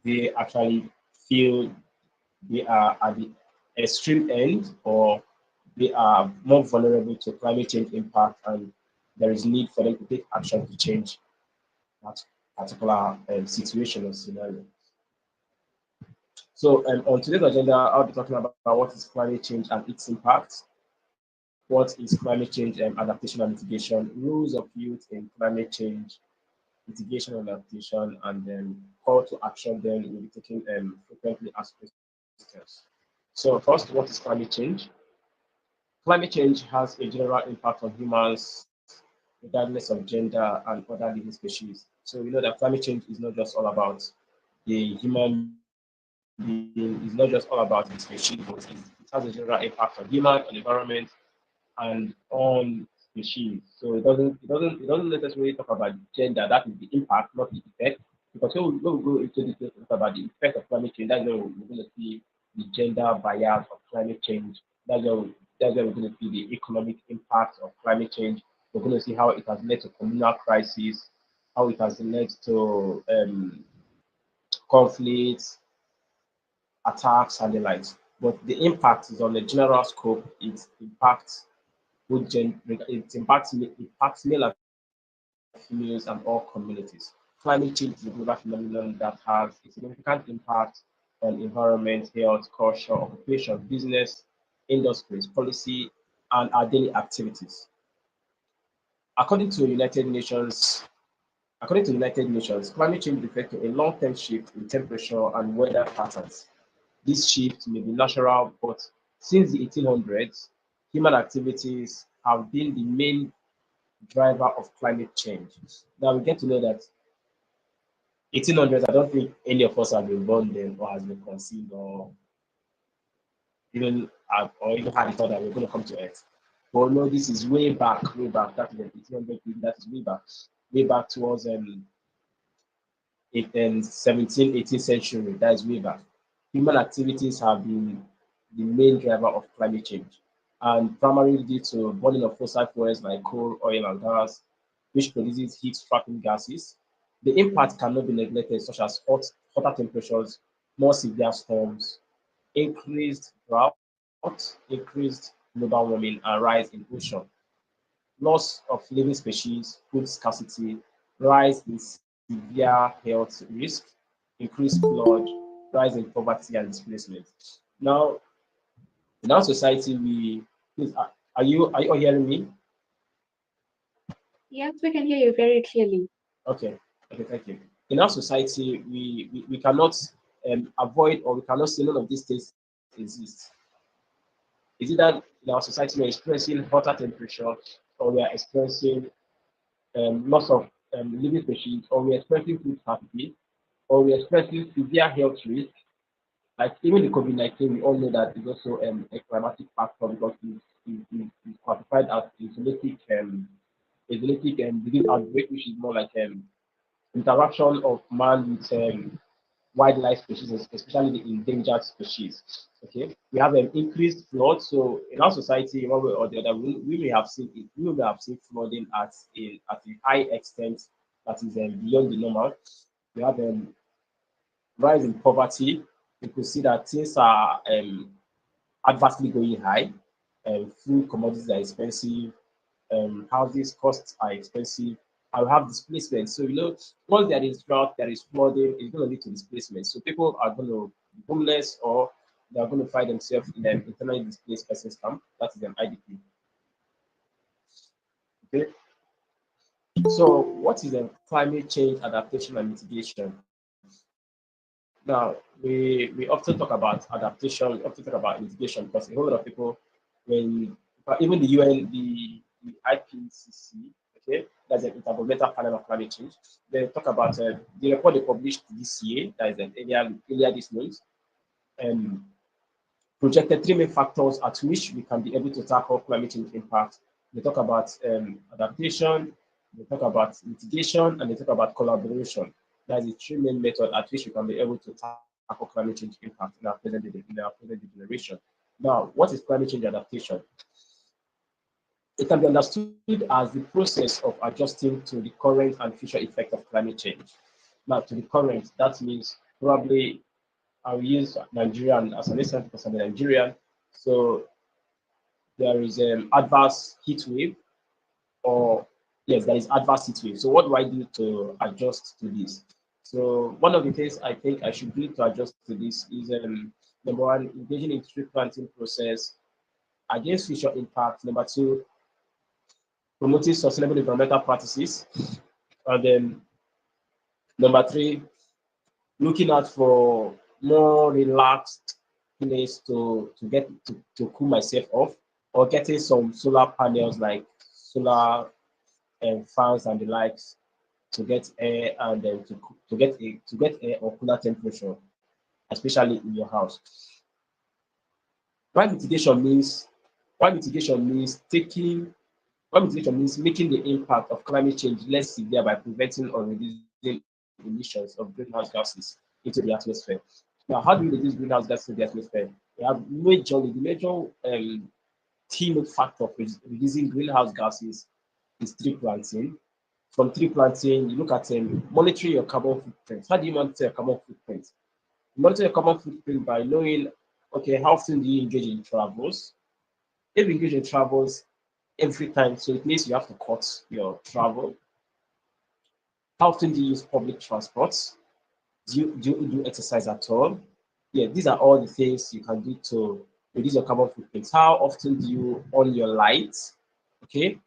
Speaker 4: they actually feel they are at the extreme end or they are more vulnerable to climate change impact and there is need for them to take action to change that particular situation or scenario. So on today's agenda, I'll be talking about what is climate change and its impact, what is climate change adaptation and mitigation, rules of youth in climate change, mitigation and adaptation, and then call to action. Then we'll be taking frequently asked questions. So first, what is climate change? Climate change has a general impact on humans, regardless of gender and other living species. So we know that climate change is not just all about the human being, it's not just all about the species, but it has a general impact on human, on environment, and on species. So it doesn't necessarily talk about gender. That is the impact, not the effect. Because when we go into details about the effect of climate change, that's where we're going to see the gender bias of climate change. That's where we're going to see the economic impact of climate change. We're going to see how it has led to communal crisis, how it has led to conflicts, attacks, and the likes. But the impact is on the general scope. It impacts male and females and all communities. Climate change is a global phenomenon that has a significant impact on environment, health, culture, occupation, business, industries, policy, and our daily activities. According to United Nations, According to United Nations, climate change reflects a long-term shift in temperature and weather patterns. This shift may be natural, but since the 1800s, human activities have been the main driver of climate change. Now we get to know that 1800s, I don't think any of us have been born then or has been conceived or even had the thought that we're going to come to Earth. But no, this is way back, way back. That is the 1800s. That is way back towards 17th, 18th century. That is way back. Human activities have been the main driver of climate change, and primarily due to burning of fossil fuels like coal, oil, and gas, which produces heat-trapping gases. The impact cannot be neglected, such as hotter temperatures, more severe storms, increased drought, increased global warming, and rise in ocean, loss of living species, food scarcity, rise in severe health risk, increased flood, rise in poverty and displacement. Now, in our society, please, are you all hearing me?
Speaker 1: Yes, we can hear you very clearly.
Speaker 4: Okay, okay, thank you. In our society, we cannot avoid or we cannot say none of these things exist. Is it that in our society we're experiencing hotter temperature or we are experiencing loss of living species or we're experiencing food scarcity or we're experiencing severe health risk? Like even the COVID-19, we all know that is also a climatic factor because it's classified as a zoonotic disease outbreak, which is more like interaction of man with wildlife species, especially the endangered species. Okay, we have an increased flood. So in our society, in one way or the other, we may have seen it. We may have seen flooding at a high extent that is beyond the normal. We have rise in poverty. You could see that things are adversely going high. Food commodities are expensive. Houses costs are expensive. I will have displacement. So once there is drought, there is flooding, it's going to lead to displacement. So people are going to be homeless or they are going to find themselves in an internally displaced persons camp. That is an IDP. Okay. So what is climate change adaptation and mitigation? Now, we often talk about adaptation, we often talk about mitigation, because a whole lot of people, when even the UN, the IPCC, okay, that's an Intergovernmental Panel on Climate Change, they talk about the report they published this year, that is earlier this month, um, projected three main factors at which we can be able to tackle climate change impact. They talk about adaptation, they talk about mitigation, and they talk about collaboration. That's the three main methods at which we can be able to tackle climate change impact in our present generation. Now, what is climate change adaptation? It can be understood as the process of adjusting to the current and future effect of climate change. Now, to the current, that means probably I'll use Nigerian as an example because I'm a Nigerian. So there is an adverse heat wave, or yes, there is adverse heat wave. So what do I do to adjust to this? So one of the things I think I should do to adjust to this is number one, engaging in tree planting process against future impact. Number two, promoting sustainable environmental practices. And then number three, looking out for more relaxed place to get to cool myself off, or getting some solar panels like solar fans and the likes to get air and then to get air or cooler temperature, especially in your house. Why mitigation means why mitigation means taking why mitigation means making the impact of climate change less severe by preventing or reducing emissions of greenhouse gases into the atmosphere. Now, how do we reduce greenhouse gases into the atmosphere? We have the major keynote factor for reducing greenhouse gases is tree planting. From tree planting, you look at monitoring your carbon footprint. How do you monitor your carbon footprint? You monitor your carbon footprint by knowing, okay, how often do you engage in travels? If you engage in travels every time, so it means you have to cut your travel. How often do you use public transport? Do you do exercise at all? Yeah, these are all the things you can do to reduce your carbon footprint. How often do you on your lights? Okay,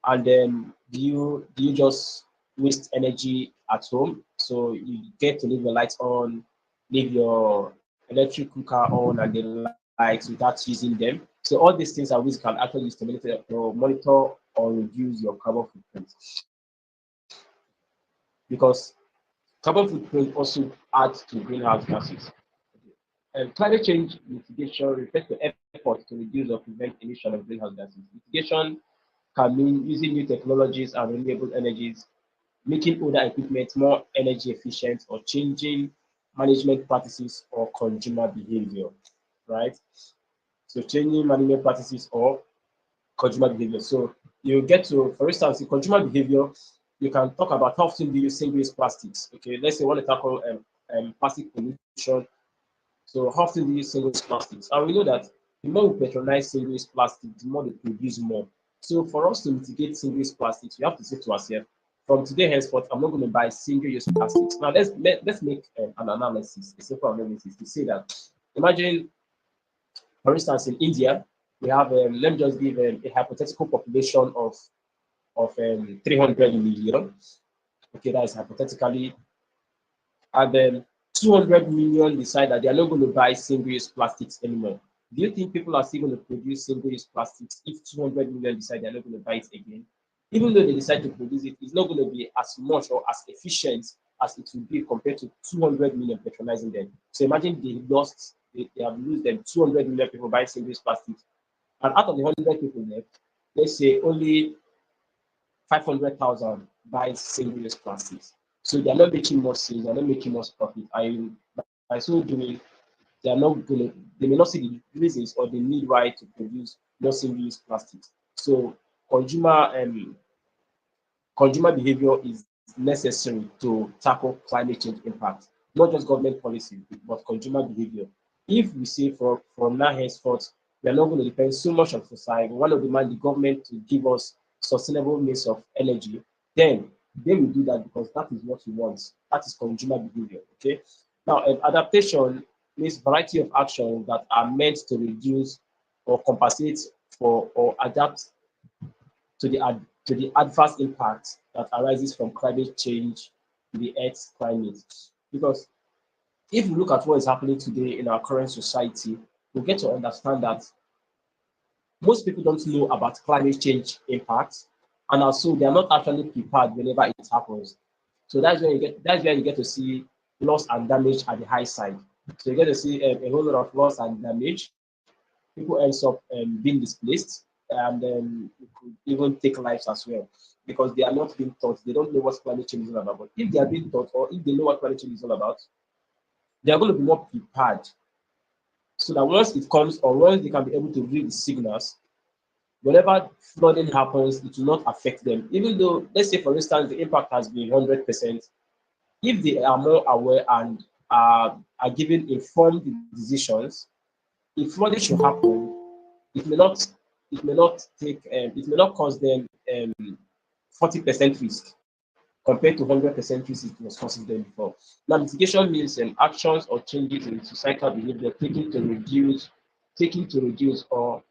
Speaker 4: and then do you just waste energy at home? So you get to leave your lights on, leave your electric cooker on and the likes without using them. So all these things are ways you can actually use to monitor or reduce your carbon footprint. Because carbon footprint also adds to greenhouse gases. Climate change mitigation refers to efforts to reduce or prevent emission of greenhouse gases. Mitigation can mean using new technologies and renewable energies, making older equipment more energy efficient, or changing management practices or consumer behavior, right? So changing management practices or consumer behavior. So you get to, for instance, in consumer behavior, you can talk about how often do you single-use plastics. Okay, let's say you want to tackle plastic pollution. So how often do you use single-use plastics? And we know that the more we patronize single-use plastic, the more they produce more. So for us to mitigate single-use plastics, we have to say to ourselves, from today henceforth, I'm not going to buy single-use plastics. Now let's make an analysis, a simple analysis to say that, imagine, for instance, in India, we have let me just give a hypothetical population of 300 million. Okay, that is hypothetically, and then 200 million decide that they are not going to buy single-use plastics anymore. Do you think people are still going to produce single-use plastics if 200 million decide they're not going to buy it again? Even though they decide to produce it, it's not going to be as much or as efficient as it would be compared to 200 million patronizing them. So imagine they have lost them 200 million people buying single-use plastics. And out of the 100 people left, let's say only 500,000 buy single-use plastics. So they're not making more sales, they're not making more profit. By so doing, they may not see the reasons or the need why to produce more single-use plastics. So consumer consumer behavior is necessary to tackle climate change impact, not just government policy, but consumer behavior. If we say from now henceforth, we are not going to depend so much on society, we want to demand the government to give us sustainable means of energy, then they will do that because that is what we want. That is consumer behavior. Okay. Now, adaptation means variety of actions that are meant to reduce or compensate for or adapt to the adverse impact that arises from climate change to the Earth's climate. Because if you look at what is happening today in our current society, we get to understand that most people don't know about climate change impacts, and also they are not actually prepared whenever it happens. So that's where you get to see loss and damage at the high side. So you get to see a whole lot of loss and damage. People ends up being displaced, and it could even take lives as well because they are not being taught. They don't know what climate change is all about. But if they are being taught, or if they know what climate change is all about, they are going to be more prepared so that once it comes, or once they can be able to read the signals, whenever flooding happens, it will not affect them. Even though, let's say, for instance, the impact has been 100%, if they are more aware and are given informed decisions, if flooding should happen, it may not, it may not cause them 40% risk compared to 100% risk it was causing them before. Now, mitigation means actions or changes in societal behavior taking to reduce or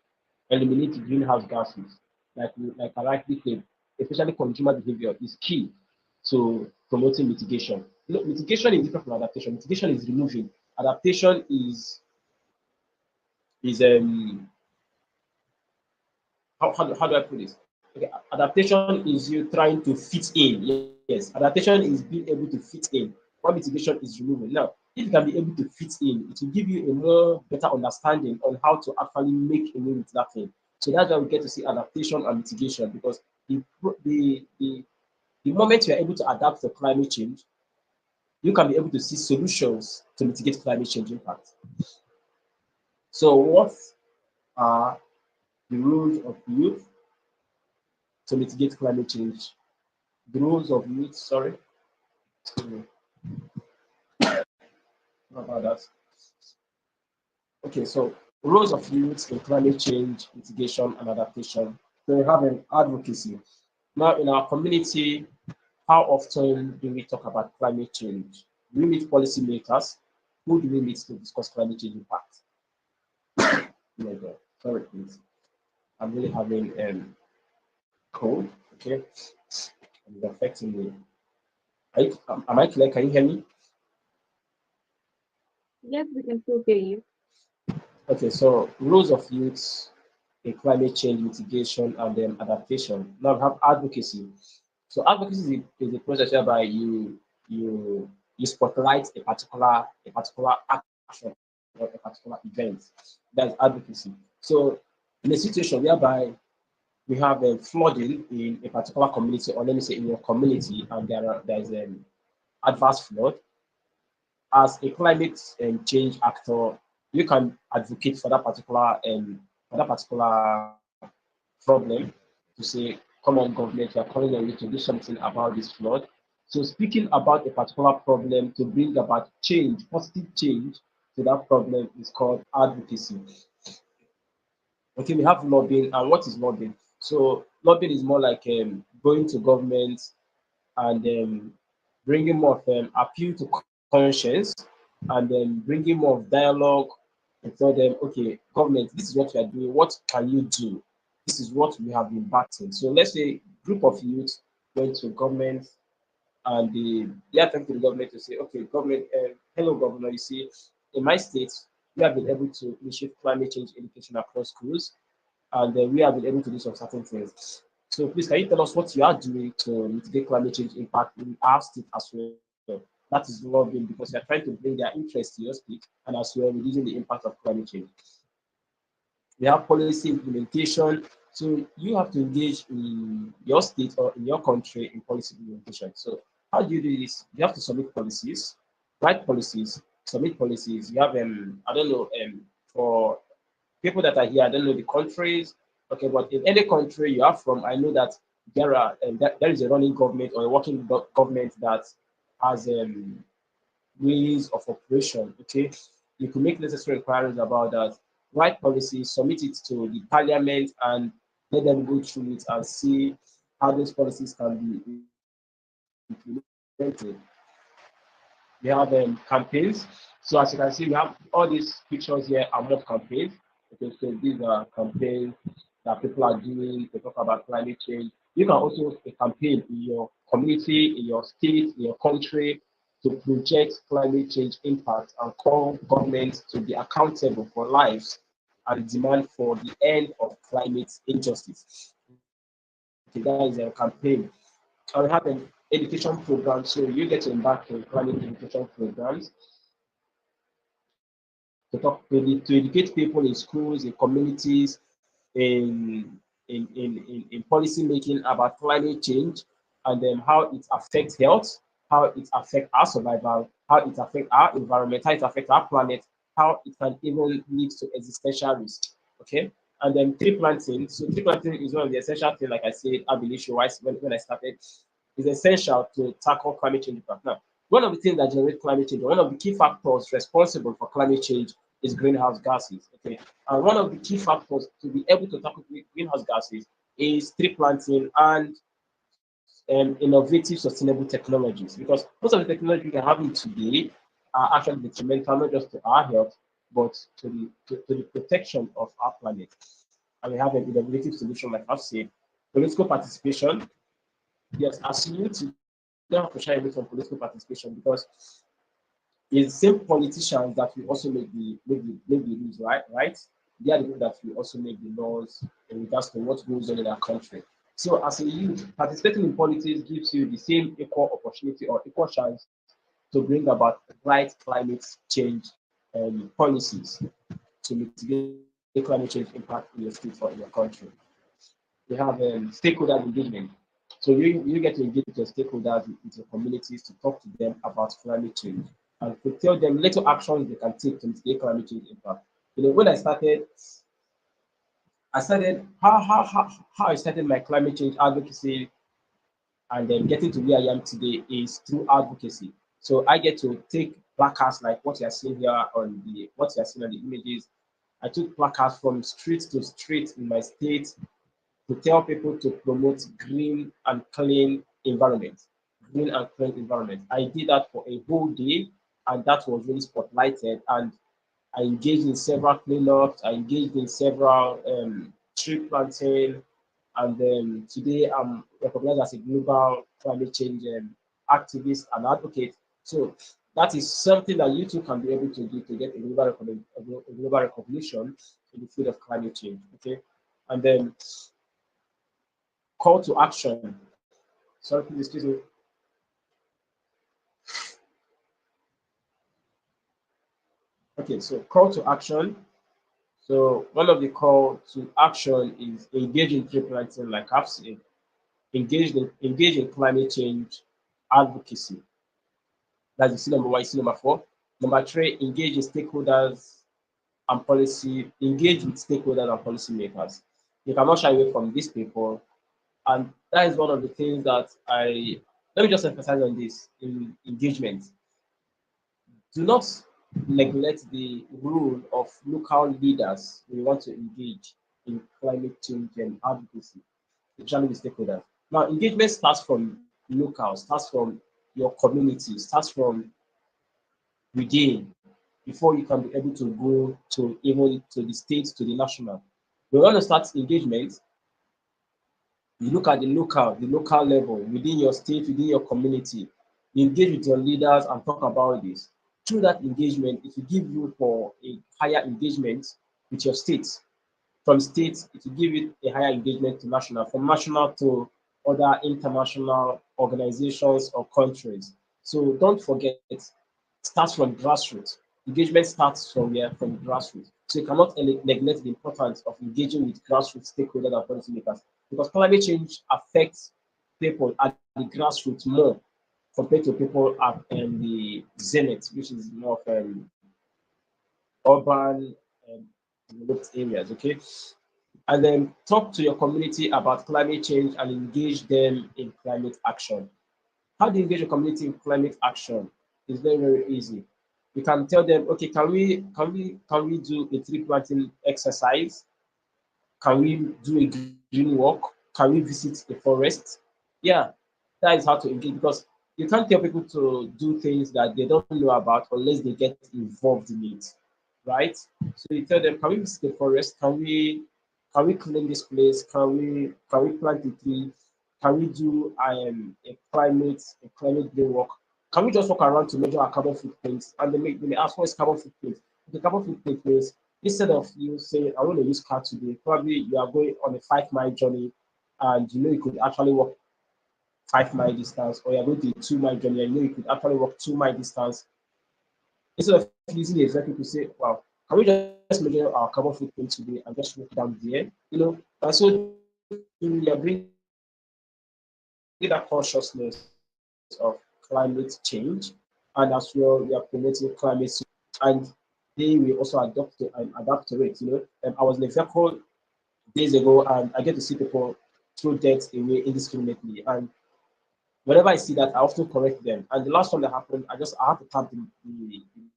Speaker 4: eliminate greenhouse gases, like I rightly claimed, especially consumer behavior is key to promoting mitigation. You know, mitigation is different from adaptation. Mitigation is removing. Adaptation is how do I put this? Okay, adaptation is you trying to fit in. Yes, adaptation is being able to fit in. What mitigation is removing. Now, if you can be able to fit in, it will give you a more better understanding on how to actually make a way with that thing. So that's why we get to see adaptation and mitigation because the moment you are able to adapt to climate change, you can be able to see solutions to mitigate climate change impact. So, what are the roles of youth to mitigate climate change? The roles of youth, sorry, how about that? Okay, so roles of youth in climate change mitigation and adaptation. So we have an advocacy. Now, in our community, how often do we talk about climate change? Do we meet policymakers? Who do we meet to discuss climate change impact? Oh my God, sorry, please. I'm really having cold. Okay, it's affecting me. Am I clear? Can you hear me?
Speaker 1: Yes, we can still hear you.
Speaker 4: Okay, so roles of youth in climate change mitigation and then adaptation. Now we have advocacy. So advocacy is a process whereby you you spotlight a particular action or a particular event. That's advocacy. So in a situation whereby we have a flooding in a particular community, or let me say in your community, and there's an adverse flood, as a climate change actor, you can advocate for that particular problem to say, come on, government, we are calling on you to do something about this flood. So speaking about a particular problem to bring about change, positive change to that problem is called advocacy. Okay, we have lobbying, and what is lobbying? So lobbying is more like going to government and bringing more of appeal to conscience and then bringing more of dialogue and tell them, okay, government, this is what we are doing. What can you do? This is what we have been battling. So let's say group of youth went to government and they are talking to the government to say, okay, government, hello, governor, you see, in my state, we have been able to initiate climate change education across schools, and we have been able to do some certain things. So please, can you tell us what you are doing to mitigate climate change impact in our state as well? That is lobbying because you're trying to bring their interest to your state and as well reducing the impact of climate change. We have policy implementation. So you have to engage in your state or in your country in policy implementation. So how do you do this? You have to submit policies, write policies, submit policies. You have I don't know for people that are here, I don't know the countries. Okay, but in any country you are from, I know that there is a running government or a working government that has ways of operation. Okay, you can make necessary inquiries about that, write policies, submit it to the parliament, and let them go through it and see how those policies can be implemented. We have campaigns. So as you can see, we have all these pictures here are not campaigns. Okay, so these are campaigns that people are doing to talk about climate change. You can also host a campaign in your community, in your state, in your country to project climate change impact and call governments to be accountable for lives and demand for the end of climate injustice. Okay, that is a campaign. And we have an education program, so you get to embark in climate education programs to educate people in schools, in communities, in policy making about climate change and then how it affects health, how it affects our survival, how it affects our environment, how it affects our planet, how it can even lead to existential risk. Okay. And then tree planting. So tree planting is one of the essential things, like I said, ab initio when I started, is essential to tackle climate change impact. Now, one of the things that generate climate change, one of the key factors responsible for climate change is greenhouse gases. Okay, and one of the key factors to be able to tackle greenhouse gases is tree planting and innovative sustainable technologies. Because most of the technology we are having today are actually detrimental not just to our health, but to the protection of our planet. And we have an innovative solution, like I've said, political participation. Yes, as you don't have to shy away from political participation because it's the same politicians that will also make the rules, right? They are the people that will also make the laws in regards to what goes on in our country. So as a youth, participating in politics gives you the same equal opportunity or equal chance to bring about right climate change policies to mitigate climate change impact in your state or in your country. We have stakeholder engagement. So you get to engage with your stakeholders, with your communities to talk to them about climate change and to tell them little actions they can take to mitigate climate change impact. When I started how I started my climate change advocacy and then getting to where I am today is through advocacy. So I get to take placards like what you are seeing here what you are seeing on the images. I took placards from street to street in my state to tell people to promote green and clean environment. Green and clean environment. I did that for a whole day, and that was really spotlighted. And I engaged in several cleanups. I engaged in several tree planting, and then today I'm recognized as a global climate change activist and advocate. So that is something that you too can be able to do to get a global recognition in the field of climate change. Okay, and then call to action. Sorry, please excuse me. Okay, so call to action. So one of the call to action is engage in tree planting, like I've said, engage in climate change advocacy. That's the C number one, C number four. Number three, engage with stakeholders and policymakers. You cannot shy away from these people. And that is one of the things that let me just emphasize on this in engagement. Do not neglect the role of local leaders when you want to engage in climate change and advocacy, especially with stakeholders. Now, engagement starts from local, starts from your community, starts from within before you can be able to go to even to the states, to the national. We want to start engagement. You look at the local level, within your state, within your community. You engage with your leaders and talk about this. Through that engagement, it will give you for a higher engagement with your states. From states, it will give you a higher engagement to national, from national to other international organizations or countries. So don't forget, it starts from grassroots. Engagement starts from where? From grassroots. So you cannot neglect the importance of engaging with grassroots stakeholders and policymakers because climate change affects people at the grassroots more compared to people at the zenith, which is more of urban developed areas. Okay, and then talk to your community about climate change and engage them in climate action. How do you engage your community in climate action? It's very, very easy. You can tell them, okay, can we do a tree planting exercise? Can we do a green walk? Can we visit the forest? Yeah, that is how to engage because you can't tell people to do things that they don't know about unless they get involved in it, right? So you tell them, can we visit the forest? Can we clean this place? Can we plant a tree? Can we do a climate green walk? can we just walk around to measure our carbon footprint? And they may ask, what is carbon footprint? The carbon footprint means instead of you saying, I want to use car today, probably you are going on a 5-mile journey and you know you could actually walk 5-mile distance, or you're going to a 2-mile journey and you know you could actually walk 2-mile distance. Instead of using the example to say, wow, can we just measure our carbon footprint today and just walk down there? You know, and so we are bringing that consciousness of climate change, and as well, we are promoting climate change, and they will also adapt to it. You know, I was in a vehicle days ago, and I get to see people throw death away indiscriminately, and whenever I see that, I often correct them. And the last one that happened, I had to tap the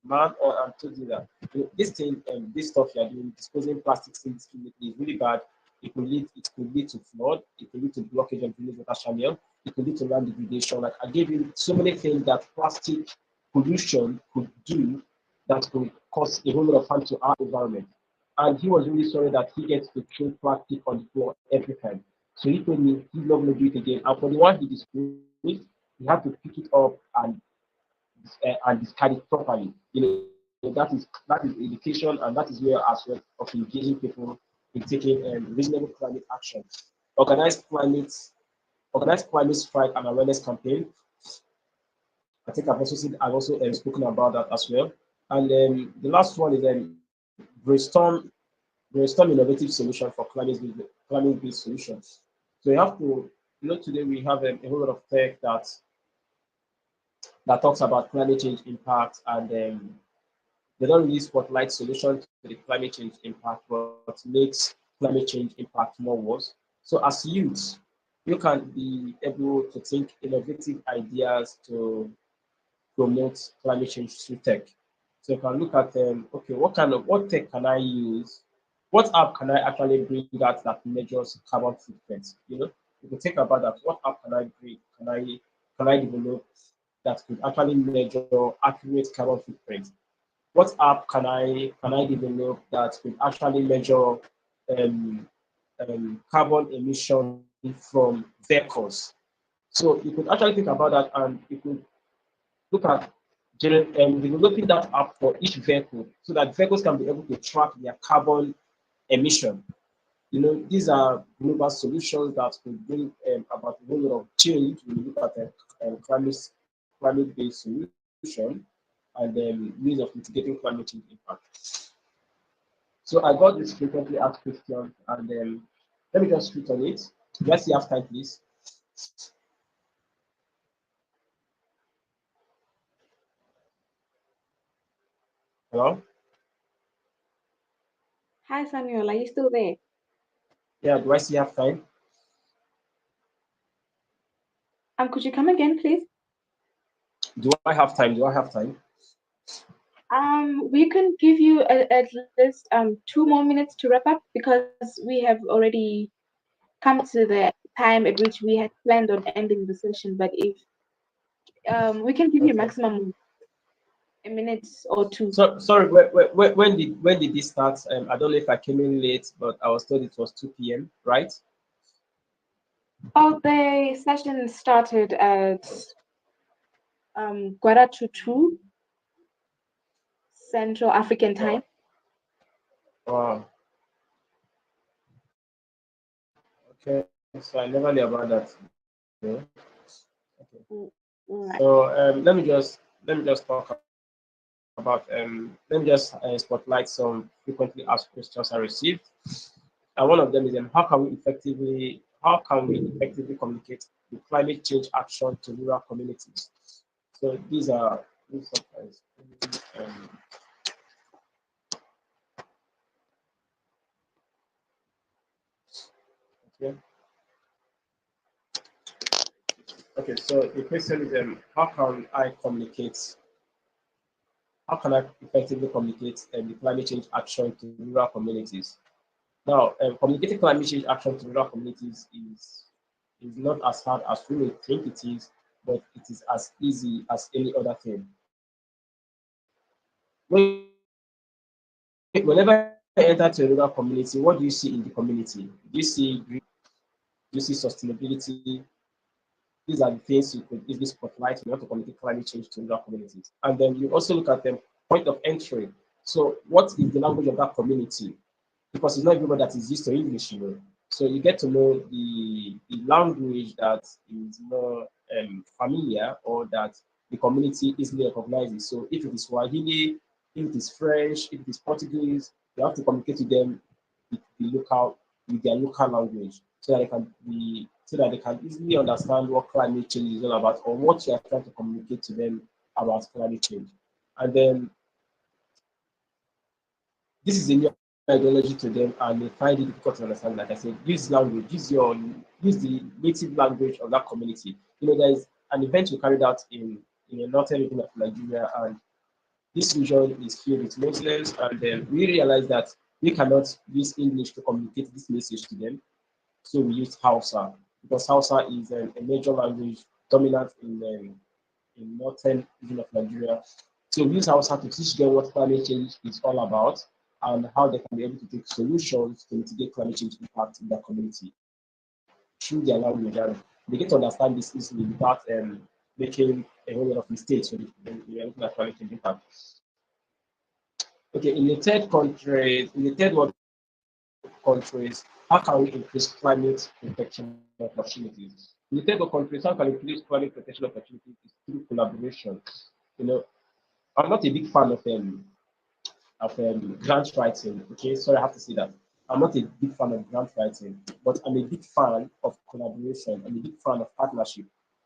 Speaker 4: man and told him that, you know, this thing, this stuff you're doing, disposing plastics indiscriminately is really bad. It could lead to flood. It could lead to blockage of village water channel. It could lead to land degradation. Like, I gave him so many things that plastic pollution could do that could cause a whole lot of harm to our environment. And he was really sorry that he gets to throw plastic on the floor every time. So he told me he's not going to do it again. And for the one he disposed, he had to pick it up and discard it properly. You know, that is education, and that is where as well of engaging people in taking reasonable climate action. Organized climate strike and awareness campaign. I think I've also spoken about that as well. And the last one is brainstorm innovative solution for climate-based solutions. So you have to, you know, today we have a whole lot of tech that talks about climate change impact, and they don't really spotlight solutions to the climate change impact, but makes climate change impact more worse. So as youths, you can be able to think innovative ideas to promote climate change through tech. So you can look at okay, what tech can I use? What app can I actually bring out that measures carbon footprint? You know, if you think about that, what app can I bring? Can I develop that could actually measure accurate carbon footprint? What app can I develop that could actually measure um, carbon emission from vehicles? So you could actually think about that, and you could look at developing that app for each vehicle so that vehicles can be able to track their carbon emission. You know, these are global solutions that could bring about a whole lot of change when you look at climate-based solution and ways of mitigating climate change impact. So I got this frequently asked question, and let me just speak on it. Let's see have time, please. Hello?
Speaker 1: Hi, Samuel. Are you still there?
Speaker 4: Yeah, do I see have time?
Speaker 1: Could you come again, please?
Speaker 4: Do I have time? Do I have time?
Speaker 1: We can give you at least 2 more minutes to wrap up, because we have already come to the time at which we had planned on ending the session. But if we can give you maximum a minute or two.
Speaker 4: So sorry, when did this start? I don't know if I came in late, but I was told it was 2 p.m. Right?
Speaker 1: Oh, the session started at 2 Central African time.
Speaker 4: Wow. Okay, so I never knew about that. Yeah. Okay.
Speaker 1: Right.
Speaker 4: So let me just talk about let me just spotlight some frequently asked questions I received. And one of them is how can we effectively communicate the climate change action to rural communities? So these are um, okay. Okay, so the question is how can I effectively communicate the climate change action to rural communities? Now, communicating climate change action to rural communities is not as hard as we may think it is, but it is as easy as any other thing. Whenever you enter to a rural community, what do you see in the community? Do you see green? Do you see sustainability? These are the things you could easily spotlight in order to communicate climate change to rural communities. And then you also look at the point of entry. So what is the language of that community? Because it's not everybody that is used to English, you know. So you get to know the language that is more familiar or that the community easily recognizes. So if it is Swahili, if it is French, if it is Portuguese, you have to communicate to them with their local language so that they can easily understand what climate change is all about or what you are trying to communicate to them about climate change. And then this is a new ideology to them and they find it difficult to understand. Like I said, use language, use the native language of that community. You know, there is an event we carried out in a northern region of Nigeria, and this region is filled with Muslims, and then we realized that we cannot use English to communicate this message to them. So we used Hausa because Hausa is a major language dominant in northern region of Nigeria. So we use Hausa to teach them what climate change is all about and how they can be able to take solutions to mitigate climate change impact in their community through their language. And they get to understand this easily without making a whole lot of mistakes when you're looking at climate change impact. Okay, in the third world countries, how can we increase climate protection opportunities? In the third world countries, how can we increase climate protection opportunities is through collaboration. You know, I'm not a big fan of grant writing. Okay, sorry, I have to say that. I'm not a big fan of grant writing, but I'm a big fan of collaboration. I'm a big fan of partnership.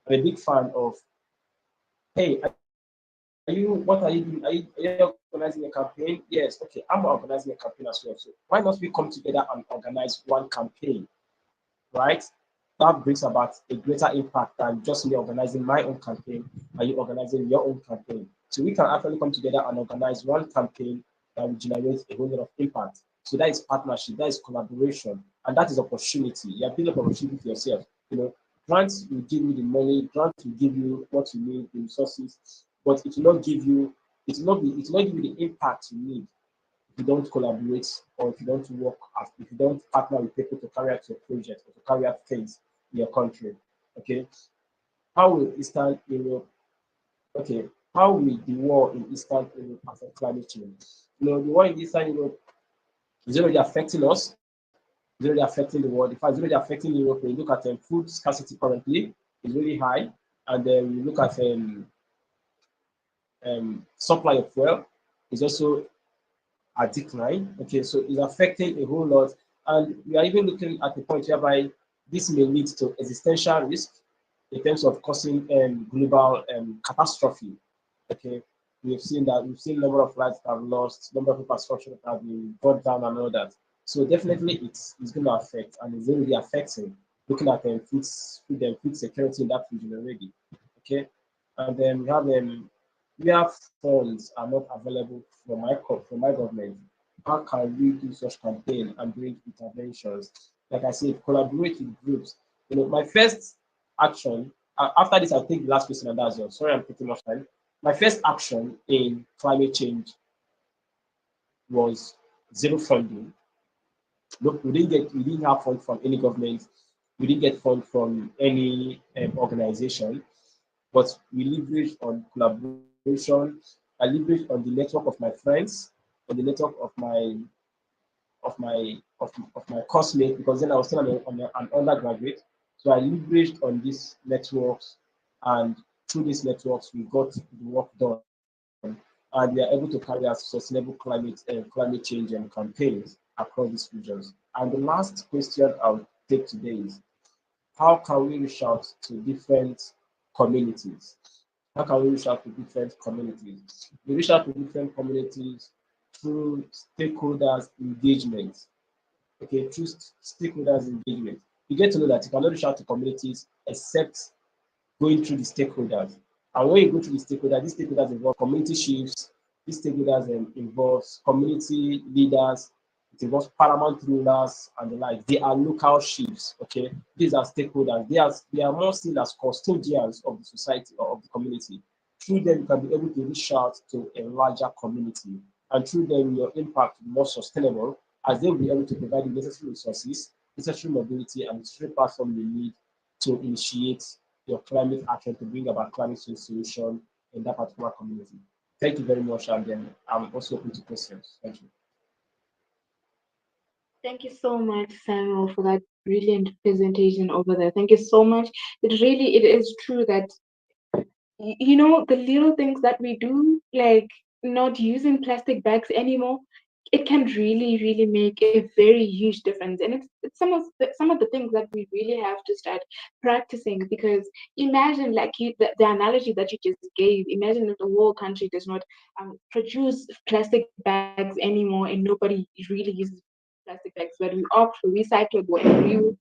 Speaker 4: I'm a big fan of, hey, what are you doing? Are you organizing a campaign? Yes, okay, I'm organizing a campaign as well. So why not we come together and organize one campaign, right? That brings about a greater impact than just me organizing my own campaign and you organizing your own campaign. So we can actually come together and organize one campaign that will generate a whole lot of impact. So that is partnership, that is collaboration, and that is opportunity. You are building opportunity for yourself. You know, grants will give you the money, grants will give you what you need, the resources, but it will not give you, it will not give you the impact you need if you don't collaborate or if you don't work, if you don't partner with people to carry out your project or to carry out things in your country. Okay, how will Eastern Europe? Okay, how will the war in Eastern Europe affect climate change? You know, the war in Eastern Europe is already affecting us. It's already affecting the world. In fact, it's already affecting Europe. When you look at food scarcity currently, it's really high, and then we look at supply of fuel is also a decline. Okay, so it's affecting a whole lot. And we are even looking at the point whereby this may lead to existential risk in terms of causing global catastrophe. Okay, we've seen number of lives that have lost, number of infrastructure that have been brought down and all that. So definitely it's going to affect and it's already affecting. Looking at food security in that region already. Okay, and then we have funds are not available from my government. How can we do such campaign and bring interventions? Like I said, collaborate with groups. You know, my first action after this, I'll take the last question and that's all. Sorry, I'm taking much time. My first action in climate change was zero funding. Look, we didn't have fund from any government. We didn't get fund from any organization, but we leveraged on collaboration. I leveraged on the network of my friends, on the network of my course mate, because then I was still an undergraduate. So I leveraged on these networks, and through these networks, we got the work done, and we are able to carry out sustainable climate change and campaigns across these regions. And the last question I'll take today is, how can we reach out to different communities? How can we reach out to different communities? We reach out to different communities through stakeholders engagement. Okay, through stakeholders engagement. You get to know that you cannot reach out to communities except going through the stakeholders. And when you go through the stakeholders, these stakeholders involve community chiefs, these stakeholders involves community leaders, it involves paramount rulers and the like. They are local chiefs, okay? These are stakeholders. They are more seen as custodians of the society or of the community. Through them, you can be able to reach out to a larger community. And through them, your impact will be more sustainable as they will be able to provide the necessary resources, necessary mobility, and necessary platform you need to initiate your climate action to bring about climate change solution in that particular community. Thank you very much, and then I'm also open to questions. Thank you.
Speaker 1: Thank you so much, Samuel, for that brilliant presentation over there. Thank you so much. It is true that the little things that we do, like not using plastic bags anymore, it can really make a very huge difference. And it's some of the things that we really have to start practicing, because imagine, like the analogy that you just gave, imagine if the whole country does not produce plastic bags anymore and nobody really uses plastic bags, but we opt for recyclable and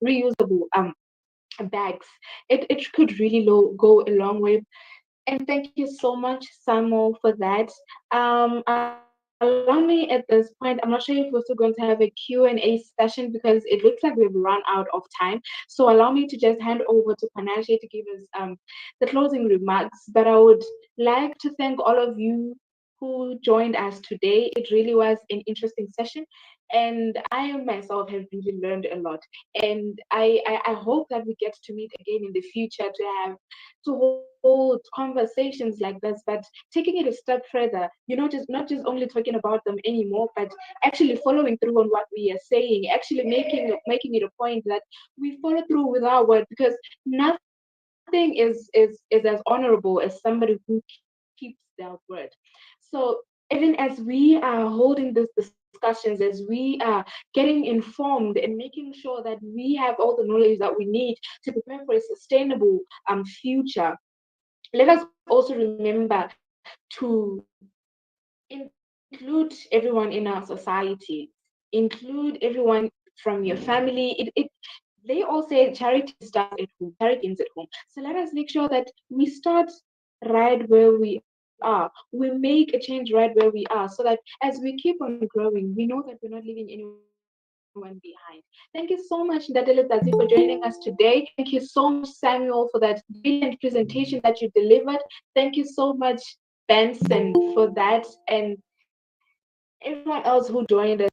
Speaker 1: reusable bags. It could really go a long way. And thank you so much, Samuel, for that. Allow me at this point, I'm not sure if we're still going to have a Q&A session, because it looks like we've run out of time. So allow me to just hand over to Panashe to give us the closing remarks. But I would like to thank all of you who joined us today. It really was an interesting session, and I myself have really learned a lot. And I hope that we get to meet again in the future to hold conversations like this, but taking it a step further, not just only talking about them anymore, but actually following through on what we are saying, actually making it a point that we follow through with our word, because nothing is as honorable as somebody who keeps their word. So even as we are holding these discussions, as we are getting informed and making sure that we have all the knowledge that we need to prepare for a sustainable future, let us also remember to include everyone in our society, include everyone from your family. They all say charity starts at home, charity ends at home. So let us make sure that we start right where we are. We make a change right where we are, so that as we keep on growing, we know that we're not leaving anyone behind. Thank you so much, Ndadele Zazi, for joining us today. Thank you so much, Samuel, for that brilliant presentation that you delivered. Thank you so much, Benson, for that, and everyone else who joined us.